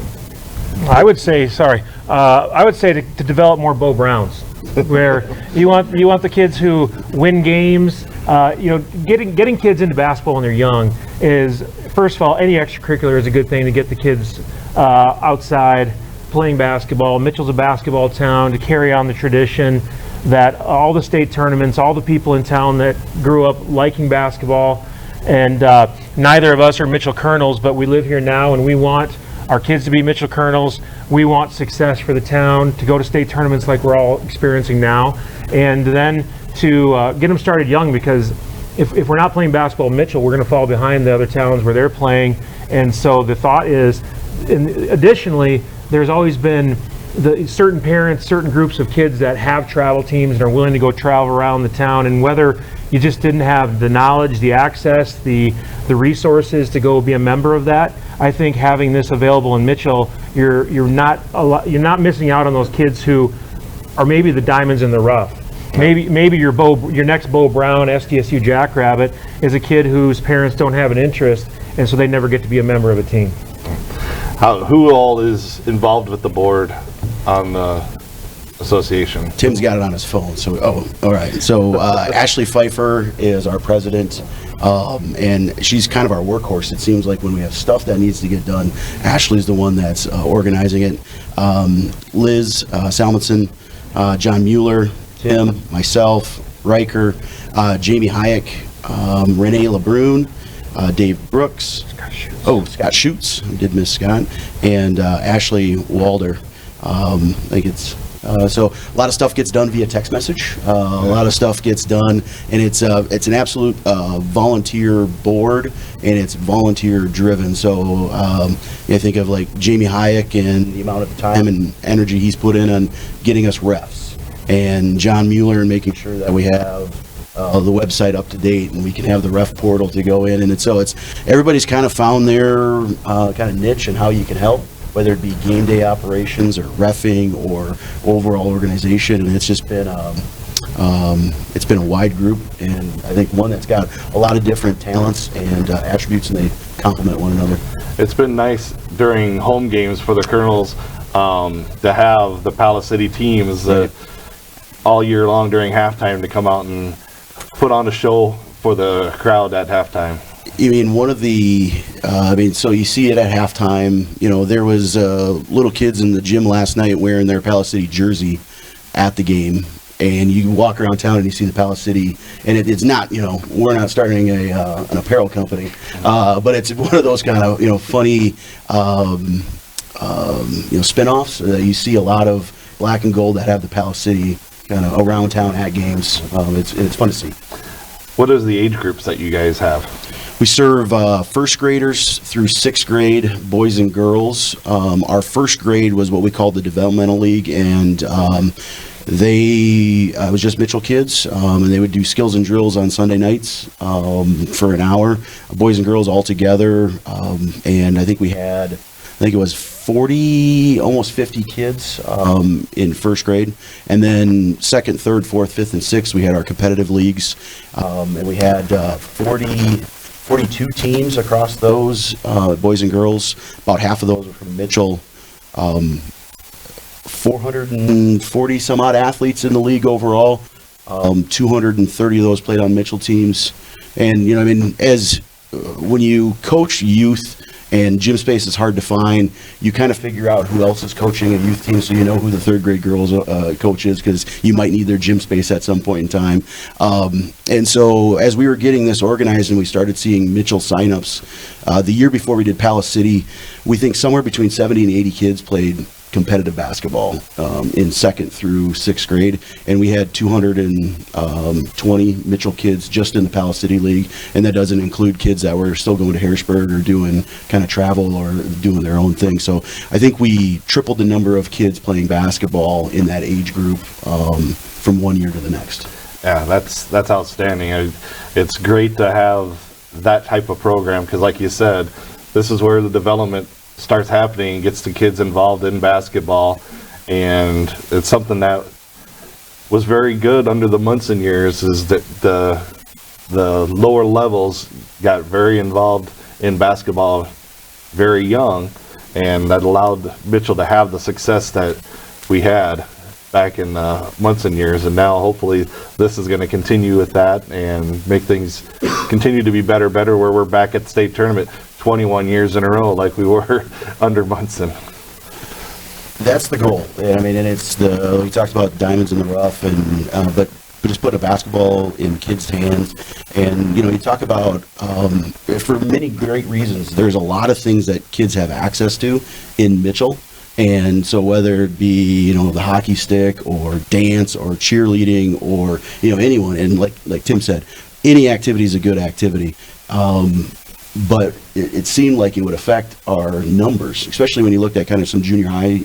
I would say to develop more Bo Browns, where you want the kids who win games. Getting kids into basketball when they're young is, first of all, any extracurricular is a good thing to get the kids outside playing basketball. Mitchell's a basketball town, to carry on the tradition that all the state tournaments, all the people in town that grew up liking basketball, and neither of us are Mitchell Kernels, but we live here now, and we want our kids to be Mitchell Kernels. We want success for the town, to go to state tournaments like we're all experiencing now, and then to get them started young, because if we're not playing basketball in Mitchell, we're going to fall behind the other towns where they're playing. And so the thought is, and additionally, there's always been certain parents, certain groups of kids that have travel teams and are willing to go travel around the town, and whether you just didn't have the knowledge, the access, the resources to go be a member of that, I think having this available in Mitchell, you're not missing out on those kids who are maybe the diamonds in the rough. Maybe your next Bo Brown SDSU Jackrabbit is a kid whose parents don't have an interest, and so they never get to be a member of a team.
Who all is involved with the board on the association?
Tim's got it on his phone. So, all right. So Ashley Pfeiffer is our president, and she's kind of our workhorse. It seems like when we have stuff that needs to get done, Ashley's the one that's organizing it. Liz Salmonson, John Mueller, Tim, myself, Riker, Jamie Hayek, Renee LeBrun, Dave Brooks, Scott Schutz, I did miss Scott, and Ashley Walder. I think it's so a lot of stuff gets done via text message. A lot of stuff gets done, and it's an absolute volunteer board, and it's volunteer driven. So I think of like Jamie Hayek and the amount of time and energy he's put in on getting us refs, and John Mueller and making sure that we have the website up to date, and we can have the ref portal to go in, and it's everybody's kind of found their kind of niche and how you can help, whether it be game day operations or reffing or overall organization. And it's just been it's been a wide group, and I think one that's got a lot of different talents and attributes, and they complement one another. It's been nice during home games for the Kernels to have the Palace City teams all year long during halftime to come out and put on a show for the crowd at halftime. You mean one of the, so you see it at halftime. There was little kids in the gym last night wearing their Palace City jersey at the game, and you walk around town and you see the Palace City, and it's not, we're not starting an apparel company, but it's one of those kind of, funny, spin-offs. You see a lot of black and gold that have the Palace City kind of around town at games. It's fun to see. What is the age groups that you guys have? We serve first graders through sixth grade, boys and girls. Our first grade was what we called the developmental league, and it was just Mitchell kids, and they would do skills and drills on Sunday nights for an hour, boys and girls all together. And I think it was 40, almost 50 kids in first grade. And then second, third, fourth, fifth, and sixth, we had our competitive leagues. And we had 42 teams across those, boys and girls. About half of those were from Mitchell. 440 some odd athletes in the league overall. 230 of those played on Mitchell teams. And, as when you coach youth, and gym space is hard to find. You kind of figure out who else is coaching a youth team, so you know who the third grade girls coach is, because you might need their gym space at some point in time. And so as we were getting this organized and we started seeing Mitchell signups, the year before we did Palace City, we think somewhere between 70 and 80 kids played competitive basketball in 2nd through 6th grade, and we had 220 Mitchell kids just in the Palace City League, and that doesn't include kids that were still going to Harrisburg or doing kind of travel or doing their own thing. So I think we tripled the number of kids playing basketball in that age group from one year to the next.
Yeah, that's outstanding. It's great to have that type of program, because like you said, this is where the development starts happening and gets the kids involved in basketball, and it's something that was very good under the Munson years, is that the lower levels got very involved in basketball very young, and that allowed Mitchell to have the success that we had back in the Munson years. And now hopefully this is going to continue with that and make things continue to be better, where we're back at the state tournament 21 years in a row like we were under Munson.
That's the goal. I mean, and it's we talked about diamonds in the rough, and but just put a basketball in kids' hands. And you talk about for many great reasons, there's a lot of things that kids have access to in Mitchell. And so whether it be, the hockey stick or dance or cheerleading or, anyone, and like Tim said, any activity is a good activity. But it seemed like it would affect our numbers, especially when you looked at kind of some junior high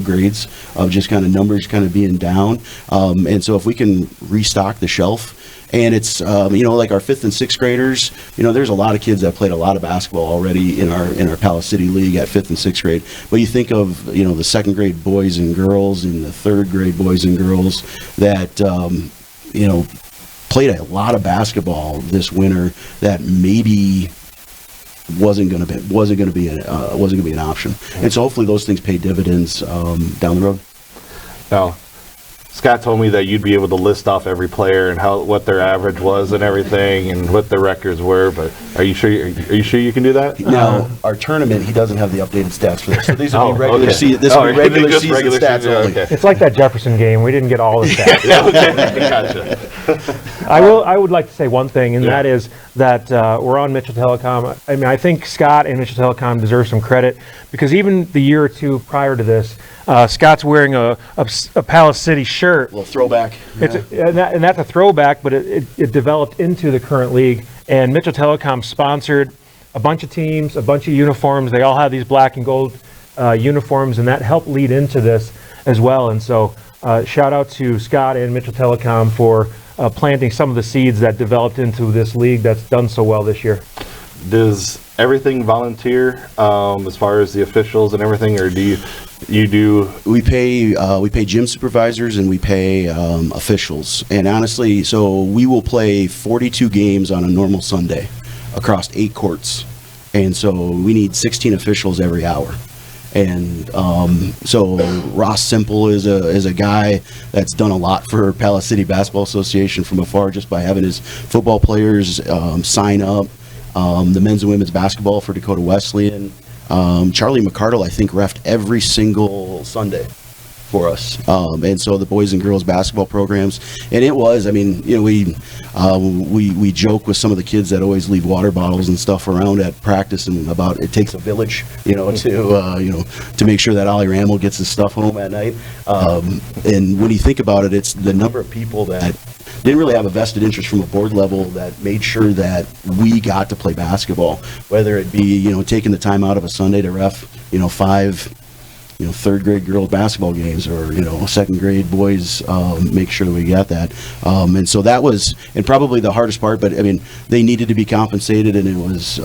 grades of just kind of numbers kind of being down. And so if we can restock the shelf, and it's, like our 5th and 6th graders, there's a lot of kids that played a lot of basketball already in our Palace City League at 5th and 6th grade. But you think of, the 2nd grade boys and girls and the 3rd grade boys and girls that, played a lot of basketball this winter that maybe wasn't going to be an option. And so hopefully those things pay dividends down the road.
Now, Scott told me that you'd be able to list off every player and what their average was and everything and what their records were, but are you sure you can do that?
Now, our tournament, he doesn't have the updated stats for this. So these will be regular
okay.
season. This will be regular season stats only.
Okay. It's like that Jefferson game. We didn't get all the stats.
Okay, gotcha.
I would like to say one thing, and that is that we're on Mitchell Telecom. I mean, I think Scott and Mitchell Telecom deserve some credit, because even the year or two prior to this, Scott's wearing a Palace City shirt.
A little throwback.
And that's a throwback, but it developed into the current league. And Mitchell Telecom sponsored a bunch of teams, a bunch of uniforms. They all have these black and gold uniforms, and that helped lead into this as well. And so shout out to Scott and Mitchell Telecom for planting some of the seeds that developed into this league that's done so well this year.
Does everything volunteer as far as the officials and everything, or do you do?
We pay gym supervisors and we pay officials, and honestly, so we will play 42 games on a normal Sunday across 8 courts, and so we need 16 officials every hour. And so Ross Simple is a guy that's done a lot for Palace City Basketball Association from afar, just by having his football players sign up. The men's and women's basketball for Dakota Wesleyan. Charlie McCardle, I think, reffed every single Sunday for us. And so the boys and girls basketball programs. And it was, I mean, we joke with some of the kids that always leave water bottles and stuff around at practice, and about it takes a village, to make sure that Ollie Ramel gets his stuff home at night. And when you think about it, it's the number of people that didn't really have a vested interest from a board level that made sure that we got to play basketball, whether it be, taking the time out of a Sunday to ref, 5, 3rd grade girls basketball games, or, 2nd grade boys, make sure that we got that. And so that was, and probably the hardest part, but I mean, they needed to be compensated, and it was,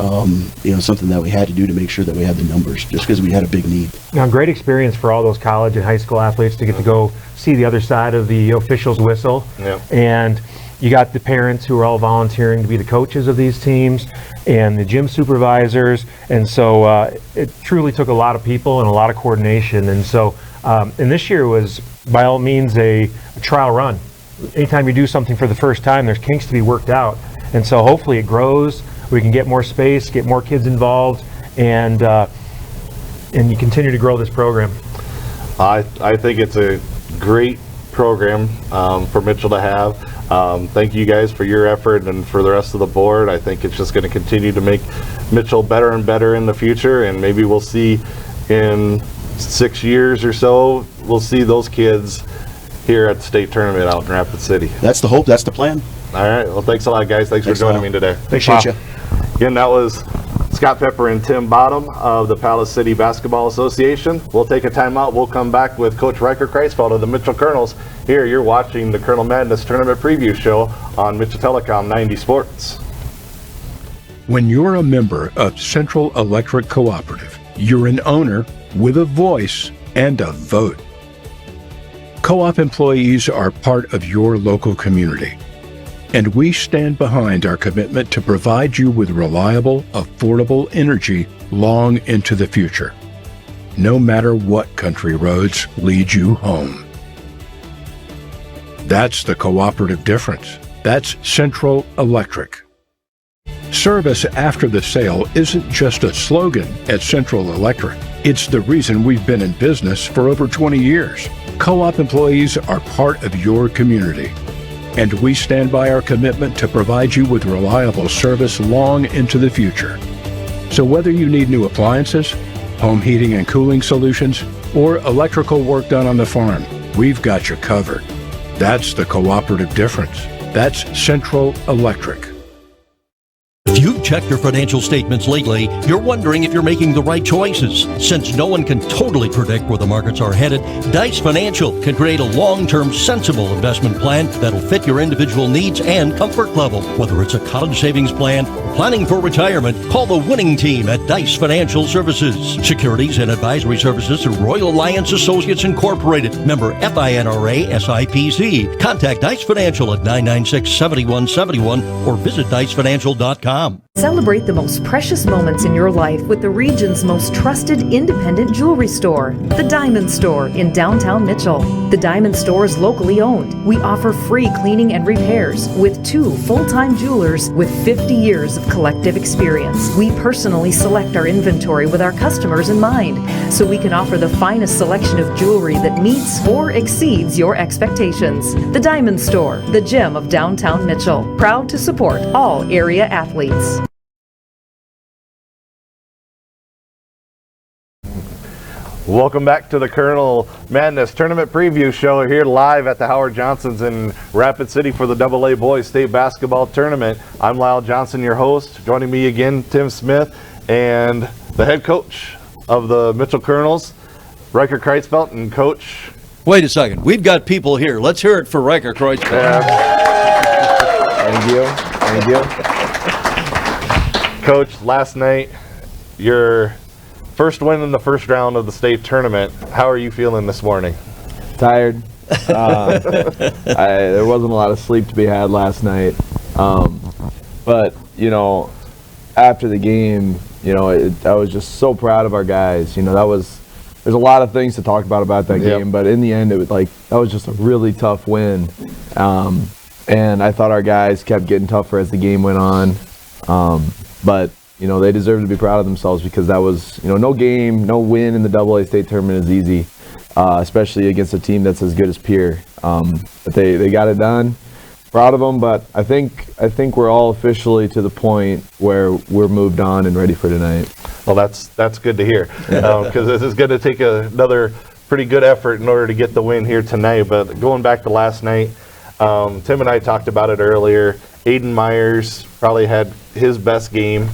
something that we had to do to make sure that we had the numbers, just because we had a big need.
Now, great experience for all those college and high school athletes to get to go see the other side of the official's whistle.
Yeah.
And you got the parents who are all volunteering to be the coaches of these teams, and the gym supervisors. And so it truly took a lot of people and a lot of coordination. And so, and this year was by all means a trial run. Anytime you do something for the first time, there's kinks to be worked out. And so hopefully it grows, we can get more space, get more kids involved, and you continue to grow this program.
I think it's a great program for Mitchell to have. Thank you guys for your effort and for the rest of the board. I think it's just going to continue to make Mitchell better and better in the future, and maybe we'll see in 6 years or so, we'll see those kids here at the state tournament out in Rapid City.
That's the hope. That's the plan.
All right. Well, thanks a lot, guys. Thanks for joining me today.
Appreciate you.
Again, that was Scott Pepper and Tim Bottom of the Palace City Basketball Association. We'll take a timeout. We'll come back with Coach Riker Kreisfeld of the Mitchell Kernels. Here, you're watching the Kernel Madness Tournament Preview Show on Mitchell Telecom 90 Sports.
When you're a member of Central Electric Cooperative, you're an owner with a voice and a vote. Co-op employees are part of your local community, and we stand behind our commitment to provide you with reliable, affordable energy long into the future, no matter what country roads lead you home. That's the cooperative difference. That's Central Electric. Service after the sale isn't just a slogan at Central Electric. It's the reason we've been in business for over 20 years. Co-op employees are part of your community, and we stand by our commitment to provide you with reliable service long into the future. So whether you need new appliances, home heating and cooling solutions, or electrical work done on the farm, we've got you covered. That's the cooperative difference. That's Central Electric.
If you've checked your financial statements lately, you're wondering if you're making the right choices. Since no one can totally predict where the markets are headed, Dice Financial can create a long-term, sensible investment plan that'll fit your individual needs and comfort level. Whether it's a college savings plan or planning for retirement, call the winning team at Dice Financial Services. Securities and advisory services through Royal Alliance Associates Incorporated. Member FINRA SIPC. Contact Dice Financial at 996-7171 or visit dicefinancial.com.
Celebrate the most precious moments in your life with the region's most trusted independent jewelry store, The Diamond Store in downtown Mitchell. The Diamond Store is locally owned. We offer free cleaning and repairs with 2 full-time jewelers with 50 years of collective experience. We personally select our inventory with our customers in mind, so we can offer the finest selection of jewelry that meets or exceeds your expectations. The Diamond Store, the gem of downtown Mitchell. Proud to support all area athletes.
Welcome back to the Kernel Madness Tournament Preview Show here live at the Howard Johnsons in Rapid City for the AA Boys State Basketball Tournament. I'm Lyle Johnson, your host. Joining me again, Tim Smith, and the head coach of the Mitchell Kernels, Riker Kreisfeld, and Coach.
Wait a second. We've got people here. Let's hear it for Riker Kreisfeld.
Thank you. Thank you. Coach, last night, your first win in the first round of the state tournament. How are you feeling this morning?
Tired. There wasn't a lot of sleep to be had last night. But, you know, after the game, you know, I was just so proud of our guys. You know, there's a lot of things to talk about that game, but in the end, it was like, that was just a really tough win. And I thought our guys kept getting tougher as the game went on. But, you know, they deserve to be proud of themselves because that was, you know, no win in the AA state tournament is easy, especially against a team that's as good as Pierre. But they got it done. Proud of them, but I think we're all officially to the point where we're moved on and ready for tonight.
Well, that's good to hear, because this is going to take another pretty good effort in order to get the win here tonight. But going back to last night, Tim and I talked about it earlier. Aiden Myers probably had his best game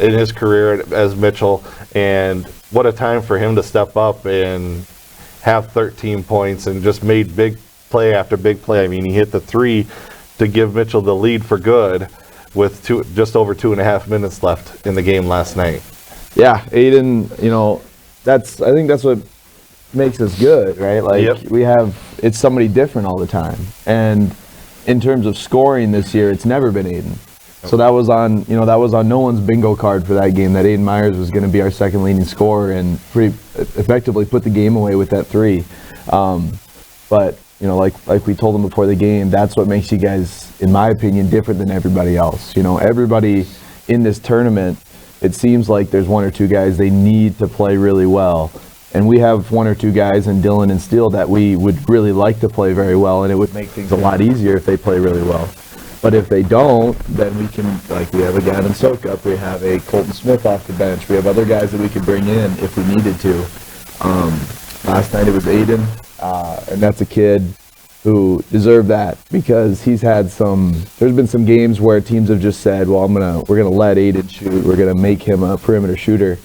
in his career as Mitchell, and what a time for him to step up and have 13 points and just made big play after big play. I mean, he hit the 3 to give Mitchell the lead for good with just over 2.5 minutes left in the game last night.
Yeah, Aiden, you know, I think that's what makes us good, right? Like it's somebody different all the time. And in terms of scoring this year, it's never been Aiden. So that was on no one's bingo card for that game, that Aiden Myers was going to be our second leading scorer and pretty effectively put the game away with that 3. But, you know, like we told them before the game, that's what makes you guys, in my opinion, different than everybody else. You know, everybody in this tournament it seems like there's one or two guys they need to play really well. And we have one or two guys in Dylan and Steele that we would really like to play very well, and it would make things a lot easier if they play really well. But if they don't, then we can, like we have a Gavin Sokup, we have a Colton Smith off the bench, we have other guys that we could bring in if we needed to. Last night it was Aiden, and that's a kid who deserved that because he's had there's been some games where teams have just said, well, we're gonna let Aiden shoot, we're gonna make him a perimeter shooter.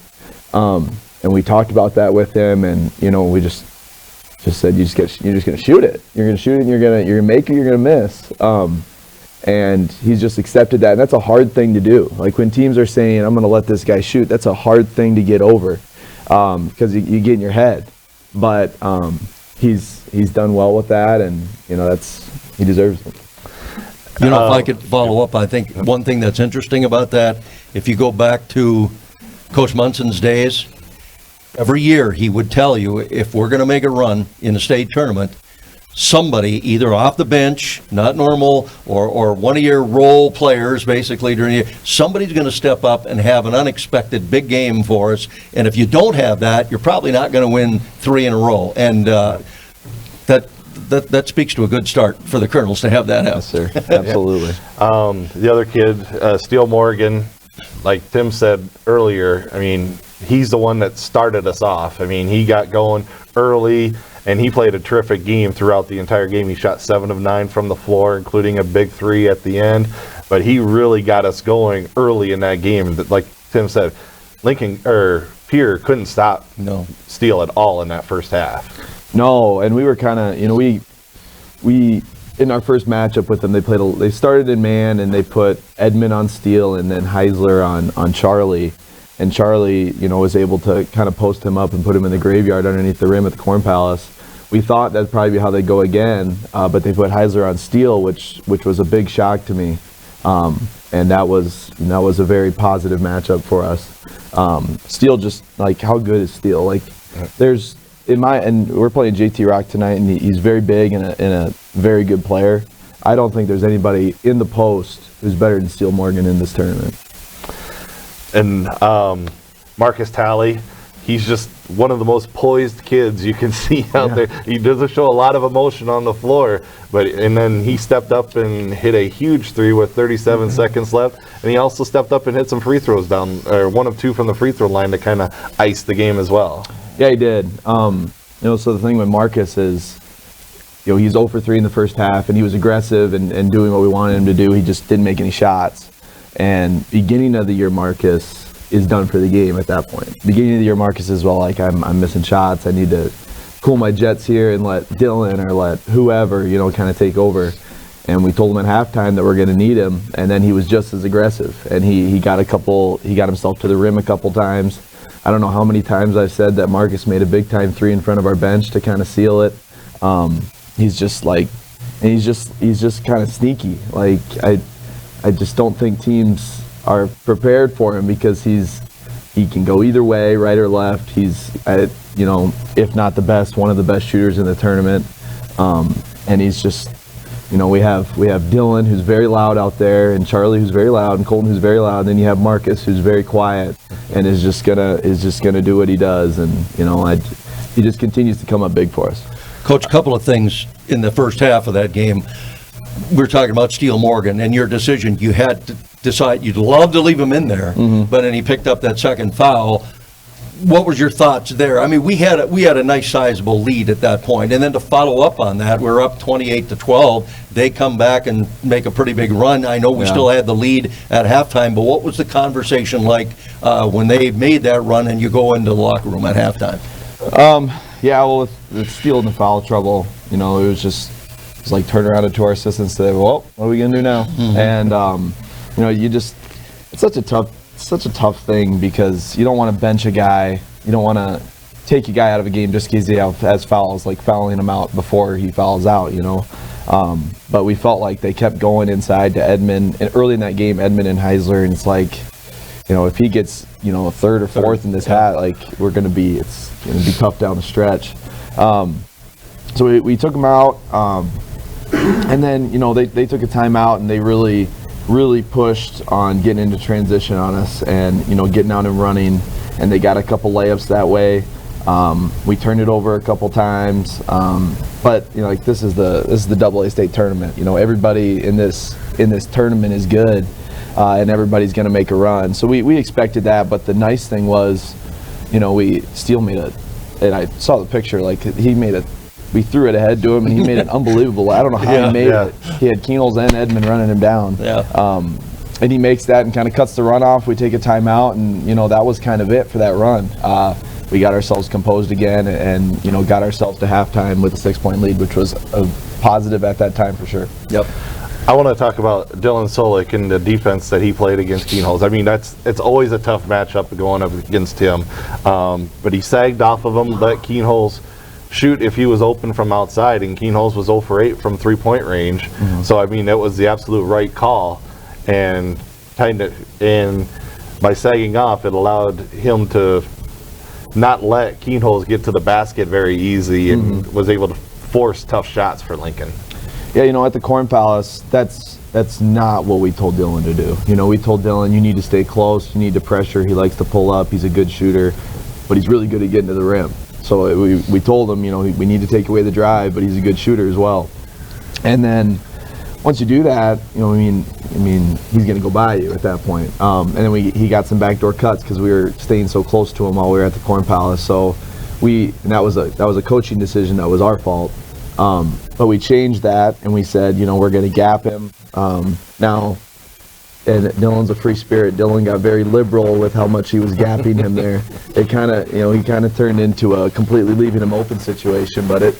And we talked about that with him, and we just said you're just gonna shoot it. You're gonna shoot it, and you're gonna make it, you're gonna miss. And he's just accepted that, and that's a hard thing to do. Like when teams are saying, I'm gonna let this guy shoot, that's a hard thing to get over, because you get in your head. But he's done well with that, and he deserves it.
If I could follow up, I think one thing that's interesting about that, if you go back to Coach Munson's days, every year he would tell you, if we're going to make a run in the state tournament, somebody either off the bench, not normal, or one of your role players basically during the year, somebody's going to step up and have an unexpected big game for us. And if you don't have that, you're probably not going to win 3 in a row. And that speaks to a good start for the Kernels to have that happen.
Yes, sir. Absolutely.
The other kid, Steele Morgan, like Tim said earlier, I mean, he's the one that started us off. I mean, he got going early, and he played a terrific game throughout the entire game. He shot 7 of 9 from the floor, including a big 3 at the end. But he really got us going early in that game. Like Tim said, Pierre couldn't stop Steele at all in that first half.
No, and we were kind of, we in our first matchup with them, they started in man, and they put Edmund on Steele and then Heisler on Charlie. And Charlie, was able to kind of post him up and put him in the graveyard underneath the rim at the Corn Palace. We thought that'd probably be how they'd go again, but they put Heisler on Steele, which was a big shock to me. And that was a very positive matchup for us. Steele, just like, how good is Steele? Like, and we're playing JT Rock tonight, and he's very big and a very good player. I don't think there's anybody in the post who's better than Steele Morgan in this tournament.
And Marcus Talley, he's just one of the most poised kids you can see out there. He doesn't show a lot of emotion on the floor, and then he stepped up and hit a huge 3 with 37 seconds left, and he also stepped up and hit some free throws down, or 1 of 2 from the free throw line to kind of ice the game as well.
Yeah, he did. So the thing with Marcus is, he's 0 for 3 in the first half, and he was aggressive and doing what we wanted him to do. He just didn't make any shots. And beginning of the year, Marcus is done for the game at that point. Beginning of the year, Marcus is, well, like, I'm missing shots. I need to cool my jets here and let Dylan or let whoever, kind of take over. And we told him at halftime that we're going to need him, and then he was just as aggressive. And he got himself to the rim a couple times. I don't know how many times I've said that Marcus made a big time 3 in front of our bench to kind of seal it. He's just kind of sneaky. Like, I just don't think teams are prepared for him because he can go either way, right or left. He's, if not the best, one of the best shooters in the tournament. And he's just, we have Dylan, who's very loud out there, and Charlie, who's very loud, and Colton, who's very loud. And then you have Marcus, who's very quiet and is just gonna do what he does. And he just continues to come up big for us.
Coach, a couple of things in the first half of that game. We're talking about Steele Morgan and your decision. You had to decide you'd love to leave him in there, but then he picked up that second foul. What was your thoughts there? I mean, we had a nice sizable lead at that point, and then to follow up on that, we're up 28-12. They come back and make a pretty big run. I know we still had the lead at halftime, but what was the conversation like when they made that run and you go into the locker room at halftime?
With Steele in the foul trouble, it was like turn around to our assistants and say, well, what are we gonna do now? And it's such a tough thing because you don't want to bench a guy, you don't want to take a guy out of a game just because he has fouls, like fouling him out before he fouls out, but we felt like they kept going inside to Edmund, and early in that game, Edmund and Heisler, and it's like, if he gets a third or fourth in this hat, like it's gonna be tough down the stretch. So we took him out, and then they took a timeout, and they really really pushed on getting into transition on us and, you know, getting out and running, and they got a couple layups that way. We turned it over a couple times, but you know, like this is the AA state tournament. You know, everybody in this tournament is good, and everybody's going to make a run. So we expected that, but the nice thing was, you know, Steele made and I saw the picture, like we threw it ahead to him, and he made it unbelievable. I don't know how he made it. He had Keenels and Edmond running him down. And he makes that and kind of cuts the run off. We take a timeout, and you know, that was kind of it for that run. We got ourselves composed again, and you know, got ourselves to halftime with a 6-point lead, which was a positive at that time for sure.
Yep. I want to talk about Dylan Solik and the defense that he played against Keenholz. I mean, it's always a tough matchup going up against him, but he sagged off of him, let Keenholz shoot if he was open from outside, and Keenholz was 0 for 8 from 3-point range. So I mean, that was the absolute right call, and by sagging off, it allowed him to not let Keenholz get to the basket very easy, and was able to force tough shots for Lincoln.
Yeah, you know, at the Corn Palace, that's not what we told Dylan to do. You know, we told Dylan, you need to stay close, you need to pressure, he likes to pull up, he's a good shooter, but he's really good at getting to the rim. So we told him, you know, we need to take away the drive, but he's a good shooter as well. And then once you do that, you know, I mean, he's going to go by you at that point. And then he got some backdoor cuts because we were staying so close to him while we were at the Corn Palace. So that was a coaching decision. That was our fault. But we changed that, and we said, you know, we're going to gap him now. And Dylan's a free spirit. Dylan got very liberal with how much he was gapping him there. It kind of, you know, he kind of turned into a completely leaving him open situation, but it,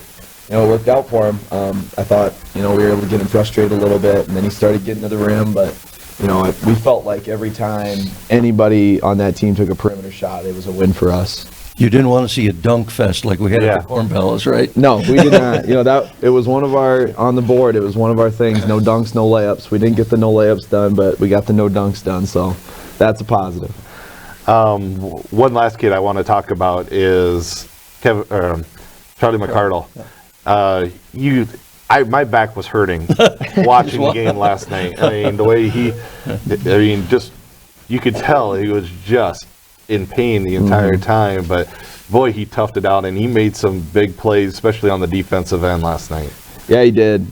you know, worked out for him. I thought, you know, we were able to get him frustrated a little bit, and then he started getting to the rim, but, you know, we felt like every time anybody on that team took a perimeter shot, it was a win for us.
You didn't want to see a dunk fest like we had at the Corn Palace, right?
No, we did not. You know, it was one of on the board, it was one of our things, no dunks, no layups. We didn't get the no layups done, but we got the no dunks done, so that's a positive.
One last kid I want to talk about is Charlie McCardle. My back was hurting watching the game last night. I mean, the way you could tell he was just in pain the entire time, but boy, he toughed it out, and he made some big plays, especially on the defensive end last night.
Yeah, he did.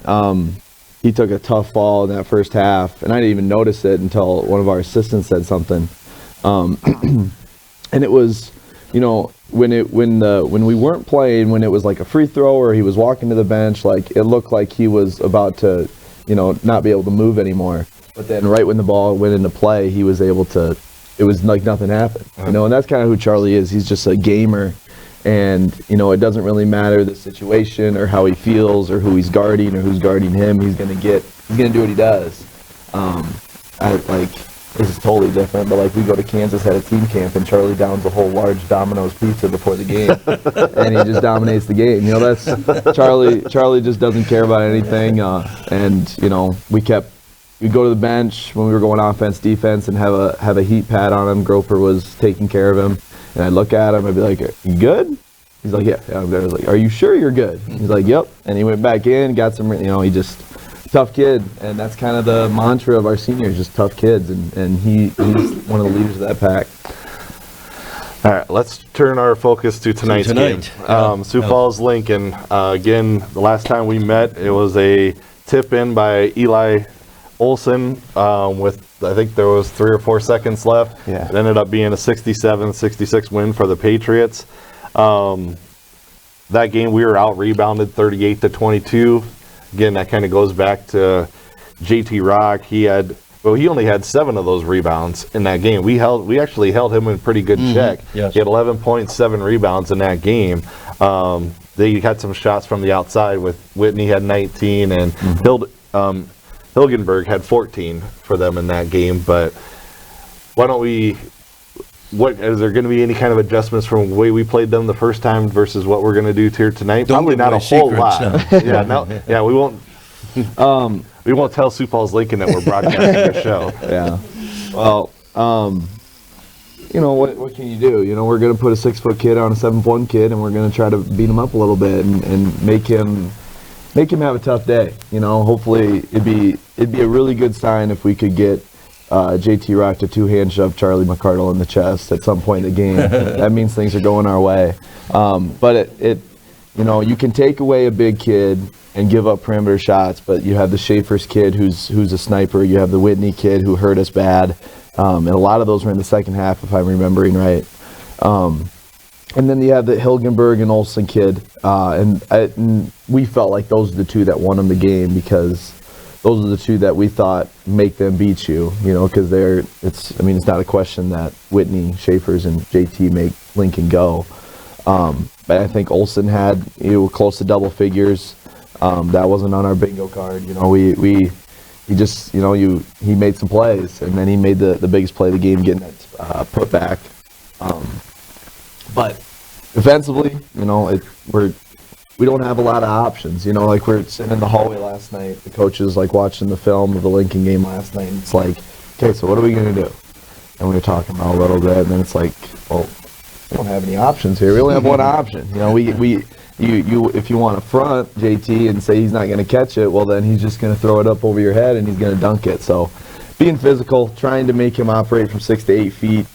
He took a tough fall in that first half, and I didn't even notice it until one of our assistants said something. And it was, you know, when we weren't playing, when it was like a free throw or he was walking to the bench, like it looked like he was about to, you know, not be able to move anymore. But then right when the ball went into play, he was able to. It was like nothing happened, you know, and that's kind of who Charlie is. He's just a gamer, and you know, it doesn't really matter the situation or how he feels or who he's guarding or who's guarding him. He's gonna do what he does. This is totally different, but like we go to Kansas at a team camp, and Charlie downs a whole large Domino's pizza before the game, and he just dominates the game. You know, that's Charlie. Charlie just doesn't care about anything, and you know, we'd go to the bench when we were going offense, defense, and have a heat pad on him. Groper was taking care of him, and I'd look at him, I'd be like, "You good?" He's like, "Yeah, I'm good." I was like, "Are you sure you're good?" He's like, "Yep." And he went back in, got some, you know, he just tough kid, and that's kind of the mantra of our seniors, just tough kids, and he's one of the leaders of that pack.
All right, let's turn our focus to tonight's game. Sioux Falls Lincoln. Again, the last time we met, it was a tip in by Eli Olson with, I think there was 3 or 4 seconds left.
Yeah.
It ended up being a 67-66 win for the Patriots. That game we were out rebounded 38-22. Again, that kind of goes back to JT Rock. He only had 7 of those rebounds in that game. We actually held him in pretty good check.
Yes.
He had 11.7 rebounds in that game. They had some shots from the outside with Whitney had 19 and Hilgenberg had 14 for them in that game, but is there going to be any kind of adjustments from the way we played them the first time versus what we're going to do here tonight? Probably not a whole lot. We won't. We won't tell Sioux Falls Lincoln that we're broadcasting a show.
Yeah. Well, you know, what can you do? You know, we're going to put a 6-foot kid on a 7'1" kid, and we're going to try to beat him up a little bit and make him, make him have a tough day. Hopefully it'd be a really good sign if we could get JT Rock to two-hand shove Charlie McCardle in the chest at some point in the game. That means things are going our way. But you can take away a big kid and give up perimeter shots, but you have the Schaefer's kid who's a sniper. You have the Whitney kid who hurt us bad. And a lot of those were in the second half, if I'm remembering right. And then you have the Hilgenberg and Olsen kid. And we felt like those are the two that won them the game, because those are the two that we thought make them beat you, because it's not a question that Whitney, Schaefer's, and JT make Lincoln go. But I think Olsen had close to double figures. That wasn't on our bingo card. He just he made some plays, and then he made the biggest play of the game, getting that put back. But defensively, we don't have a lot of options. Like we're sitting in the hallway last night, the coaches watching the film of the Lincoln game last night, and it's like, okay, so what are we gonna do? And we were talking about a little bit, and then it's like, well, we don't have any options here. We only have one option. If you want to front JT and say he's not going to catch it, well, then he's just going to throw it up over your head and he's going to dunk it. So being physical, trying to make him operate from 6 to 8 feet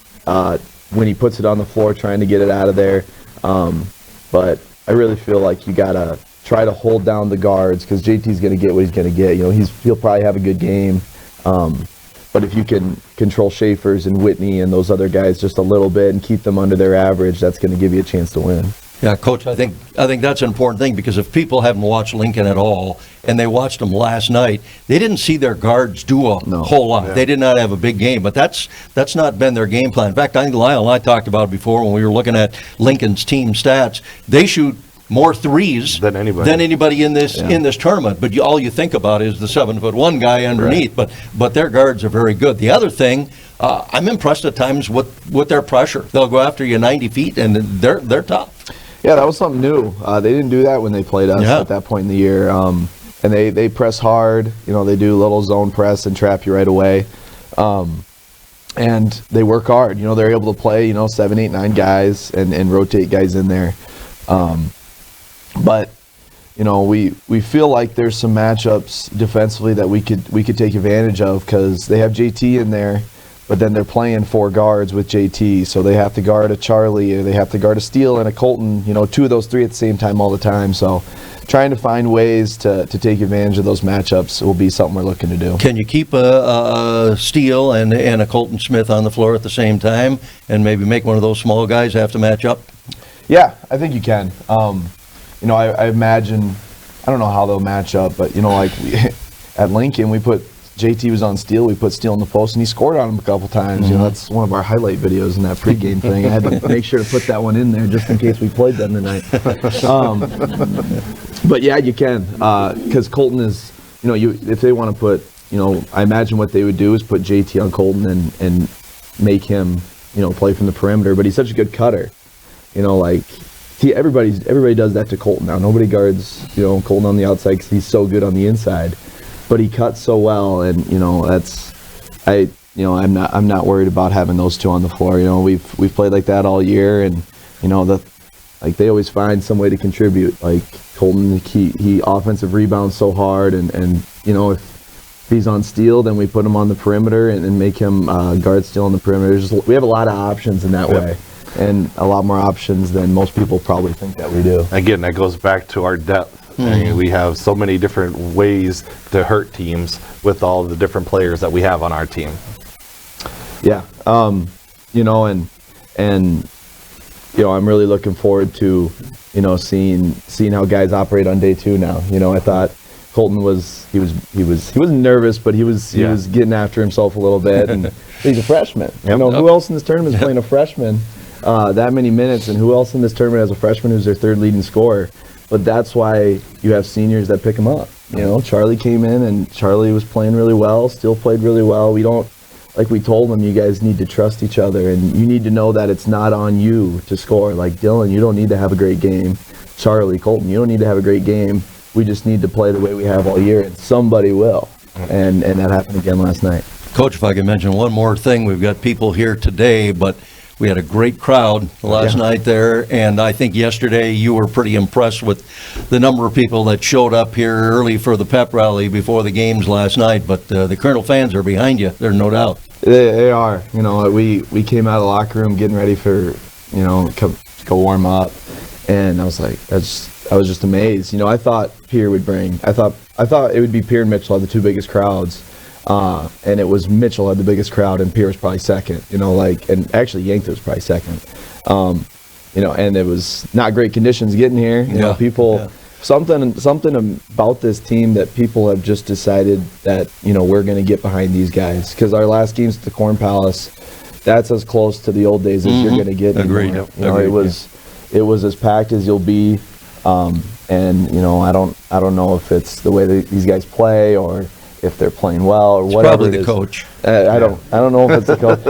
when he puts it on the floor, trying to get it out of there. But I really feel like you got to try to hold down the guards, because JT's going to get what he's going to get. He'll probably have a good game. But if you can control Schaefer's and Whitney and those other guys just a little bit and keep them under their average, that's going to give you a chance to win.
Yeah, Coach, I think that's an important thing, because if people haven't watched Lincoln at all and they watched them last night, they didn't see their guards do a whole lot. Yeah. They did not have a big game, but that's not been their game plan. In fact, I think Lyle and I talked about it before when we were looking at Lincoln's team stats. They shoot more threes than anybody in this tournament, but all you think about is the 7'1" guy underneath. Right. But their guards are very good. The other thing, I'm impressed at times with their pressure. They'll go after you 90 feet, and they're tough.
Yeah, that was something new. They didn't do that when they played us at that point in the year. And they press hard. They do a little zone press and trap you right away. And they work hard. They're able to play 7, 8, 9 guys and rotate guys in there. But we feel like there's some matchups defensively that we could take advantage of, because they have JT in there, but then they're playing 4 guards with JT, so they have to guard a Charlie, or they have to guard a Steele and a Colton, 2 of those 3 at the same time all the time. So trying to find ways to take advantage of those matchups will be something we're looking to do.
Can you keep a Steele and a Colton Smith on the floor at the same time and maybe make one of those small guys have to match up?
Yeah, I think you can. I imagine, I don't know how they'll match up, but at Lincoln, JT was on Steele, we put Steele in the post, and he scored on him a couple times.
Mm-hmm.
That's one of our highlight videos in that pregame thing. I had to make sure to put that one in there just in case we played them tonight. But yeah, you can, because Colton is, if they want to put, I imagine what they would do is put JT on Colton and make him, play from the perimeter. But he's such a good cutter, everybody does that to Colton now. Nobody guards, Colton on the outside because he's so good on the inside. But he cuts so well, and I'm not worried about having those two on the floor. We've played like that all year, and they always find some way to contribute. Like Colton, he offensive rebounds so hard, and if he's on Steele, then we put him on the perimeter and make him guard Steele on the perimeter. We have a lot of options in that way, and a lot more options than most people probably think that we do.
Again, that goes back to our depth. I mean, we have so many different ways to hurt teams with all the different players that we have on our team.
Yeah, and I'm really looking forward to seeing how guys operate on day 2 now. I thought Colton he wasn't nervous, but he was getting after himself a little bit, and he's a freshman. Yep. Who else in this tournament is playing a freshman that many minutes, and who else in this tournament has a freshman who's their 3rd leading scorer? But that's why you have seniors that pick him up. Charlie came in, and Charlie was playing really well, still played really well. We told them, you guys need to trust each other, and you need to know that it's not on you to score. Like Dylan, you don't need to have a great game. Charlie, Colton, you don't need to have a great game. We just need to play the way we have all year, and somebody will. And that happened again last night.
Coach, if I could mention one more thing, we've got people here today, but We had a great crowd last night there, and I think yesterday you were pretty impressed with the number of people that showed up here early for the pep rally before the games last night. But the Kernel fans are behind you, there's no doubt.
They are. You know, we came out of the locker room getting ready for, you know, go warm up, and I was like, I was just amazed. You know, I thought Pierre would bring. I thought it would be Pierre and Mitchell had the two biggest crowds. And it was Mitchell had the biggest crowd, and Pierre was probably second. You know, like, and actually Yankton was probably second. You know, and it was not great conditions getting here. You know, people, something about this team that people have just decided that, you know, we're going to get behind these guys, because our last games at the Corn Palace, that's as close to the old days as you're going to get.
Agreed.
You know, it was as packed as you'll be, and you know, I don't know if it's the way that these guys play or if they're playing well or whatever.
Probably the coach.
I don't know if it's the coach.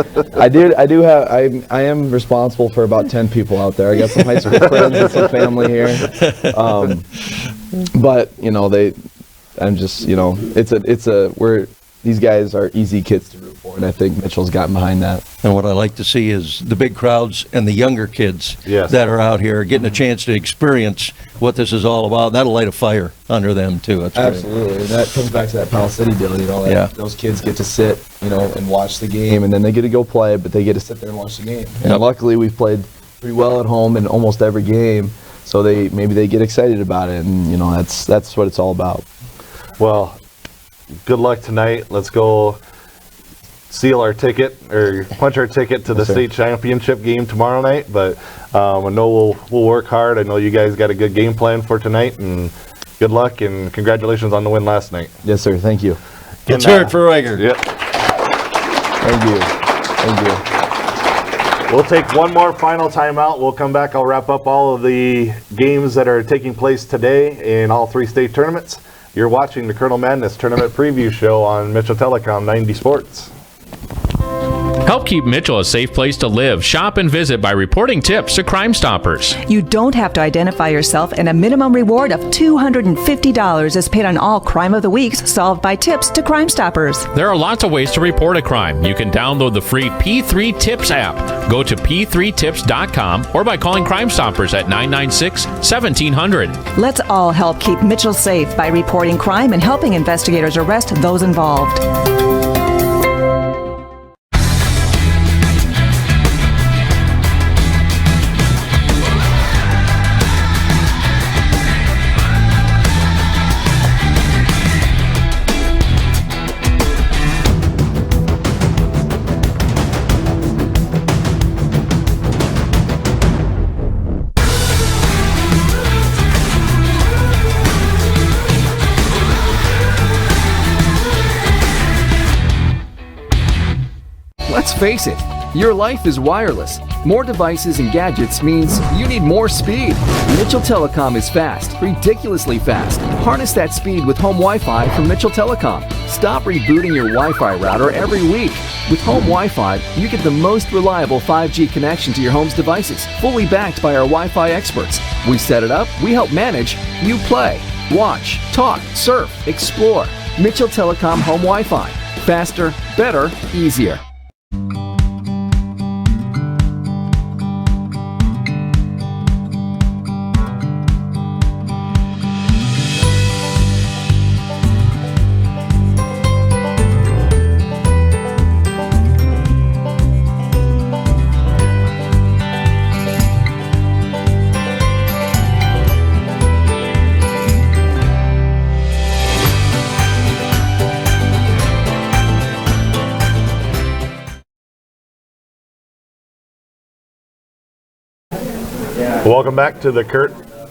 I am responsible for about 10 people out there. I got some high school friends and some family here. But you know, I'm just, you know, these guys are easy kids to root for, and I think Mitchell's gotten behind that.
And what I like to see is the big crowds and the younger kids that are out here getting a chance to experience what this is all about. That'll light a fire under them too. That's
absolutely. And that comes back to that Pal City deal. You know, those kids get to sit, you know, and watch the game, and then they get to go play, but they get to sit there and watch the game. And luckily, we've played pretty well at home in almost every game, so maybe they get excited about it, and you know, that's what it's all about.
Well, good luck tonight. Let's go seal our ticket, or punch our ticket to the state championship game tomorrow night. But I know we'll work hard. I know you guys got a good game plan for tonight, and good luck and congratulations on the win last night.
Yes, sir. Thank you.
Let's hear it for Rager.
Yep.
Thank you. Thank you.
We'll take one more final timeout. We'll come back. I'll wrap up all of the games that are taking place today in all three state tournaments. You're watching the Kernel Madness Tournament Preview Show on Mitchell Telecom 90 Sports.
Help keep Mitchell a safe place to live, shop, and visit by reporting tips to Crime Stoppers.
You don't have to identify yourself, and a minimum reward of $250 is paid on all Crime of the Weeks solved by tips to Crime Stoppers.
There are lots of ways to report a crime. You can download the free P3 Tips app. Go to p3tips.com or by calling Crime Stoppers at 996-1700.
Let's all help keep Mitchell safe by reporting crime and helping investigators arrest those involved.
Let's face it, your life is wireless. More devices and gadgets means you need more speed. Mitchell Telecom is fast, ridiculously fast. Harness that speed with home Wi-Fi from Mitchell Telecom. Stop rebooting your Wi-Fi router every week. With home Wi-Fi, you get the most reliable 5G connection to your home's devices, fully backed by our Wi-Fi experts. We set it up, we help manage, you play, watch, talk, surf, explore. Mitchell Telecom home Wi-Fi. Faster, better, easier.
Welcome back to the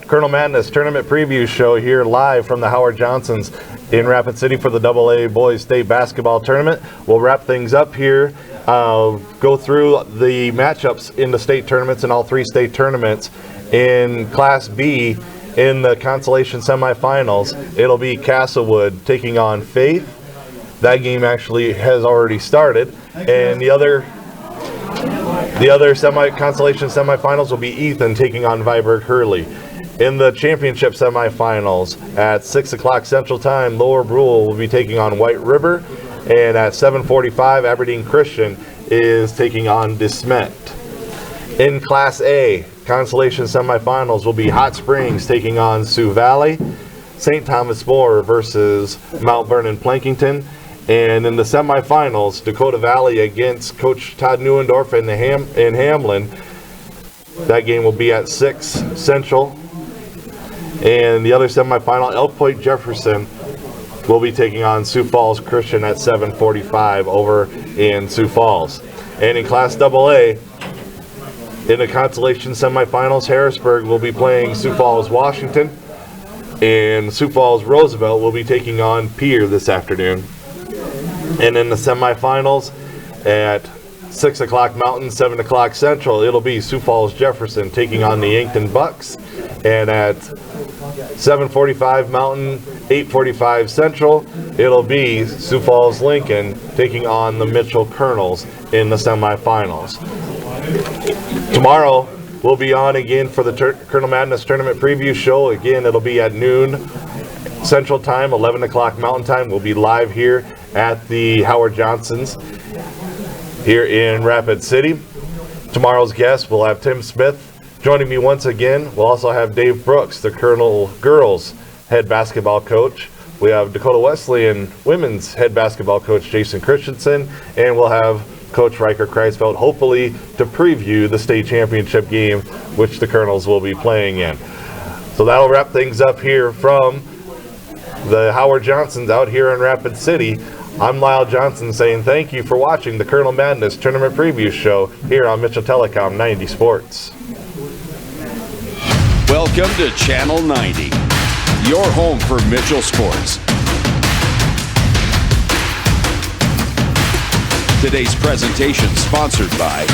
Kernel Madness Tournament Preview Show here live from the Howard Johnsons in Rapid City for the AA Boys State Basketball Tournament. We'll wrap things up here, go through the matchups in the state tournaments and all three state tournaments. In Class B, in the consolation semifinals, it'll be Castlewood taking on Faith. That game actually has already started. And the other consolation semifinals will be Ethan taking on Viborg Hurley. In the championship semifinals at 6 o'clock Central Time, Lower Brule will be taking on White River, and at 7:45 Aberdeen Christian is taking on DeSmet. In Class A, consolation semifinals will be Hot Springs taking on Sioux Valley, St. Thomas More versus Mount Vernon Plankington, and in the semifinals, Dakota Valley against Coach Todd Neuendorf in Hamlin. That game will be at 6 Central. And the other semifinal, Elk Point Jefferson will be taking on Sioux Falls Christian at 7:45 over in Sioux Falls. And in Class AA, in the consolation semifinals, Harrisburg will be playing Sioux Falls Washington, and Sioux Falls Roosevelt will be taking on Pierre this afternoon. And in the semifinals, at 6 o'clock Mountain, 7 o'clock Central, it'll be Sioux Falls Jefferson taking on the Yankton Bucks, and at 7:45 Mountain, 8:45 Central, it'll be Sioux Falls Lincoln taking on the Mitchell Kernels in the semifinals. Tomorrow, we'll be on again for the Kernel Madness Tournament Preview Show. Again, it'll be at noon Central Time, 11 o'clock Mountain Time. We'll be live here at the Howard Johnson's here in Rapid City. Tomorrow's guest, we'll have Tim Smith joining me once again. We'll also have Dave Brooks, the Kernel girls head basketball coach. We have Dakota Wesleyan women's head basketball coach Jason Christensen, and we'll have Coach Riker Kreisfeld, hopefully to preview the state championship game, which the Kernels will be playing in. So that'll wrap things up here from the Howard Johnsons out here in Rapid City. I'm Lyle Johnson saying thank you for watching the Kernel Madness Tournament Preview Show here on Mitchell Telecom 90 Sports.
Welcome to Channel 90, your home for Mitchell Sports. Today's presentation sponsored by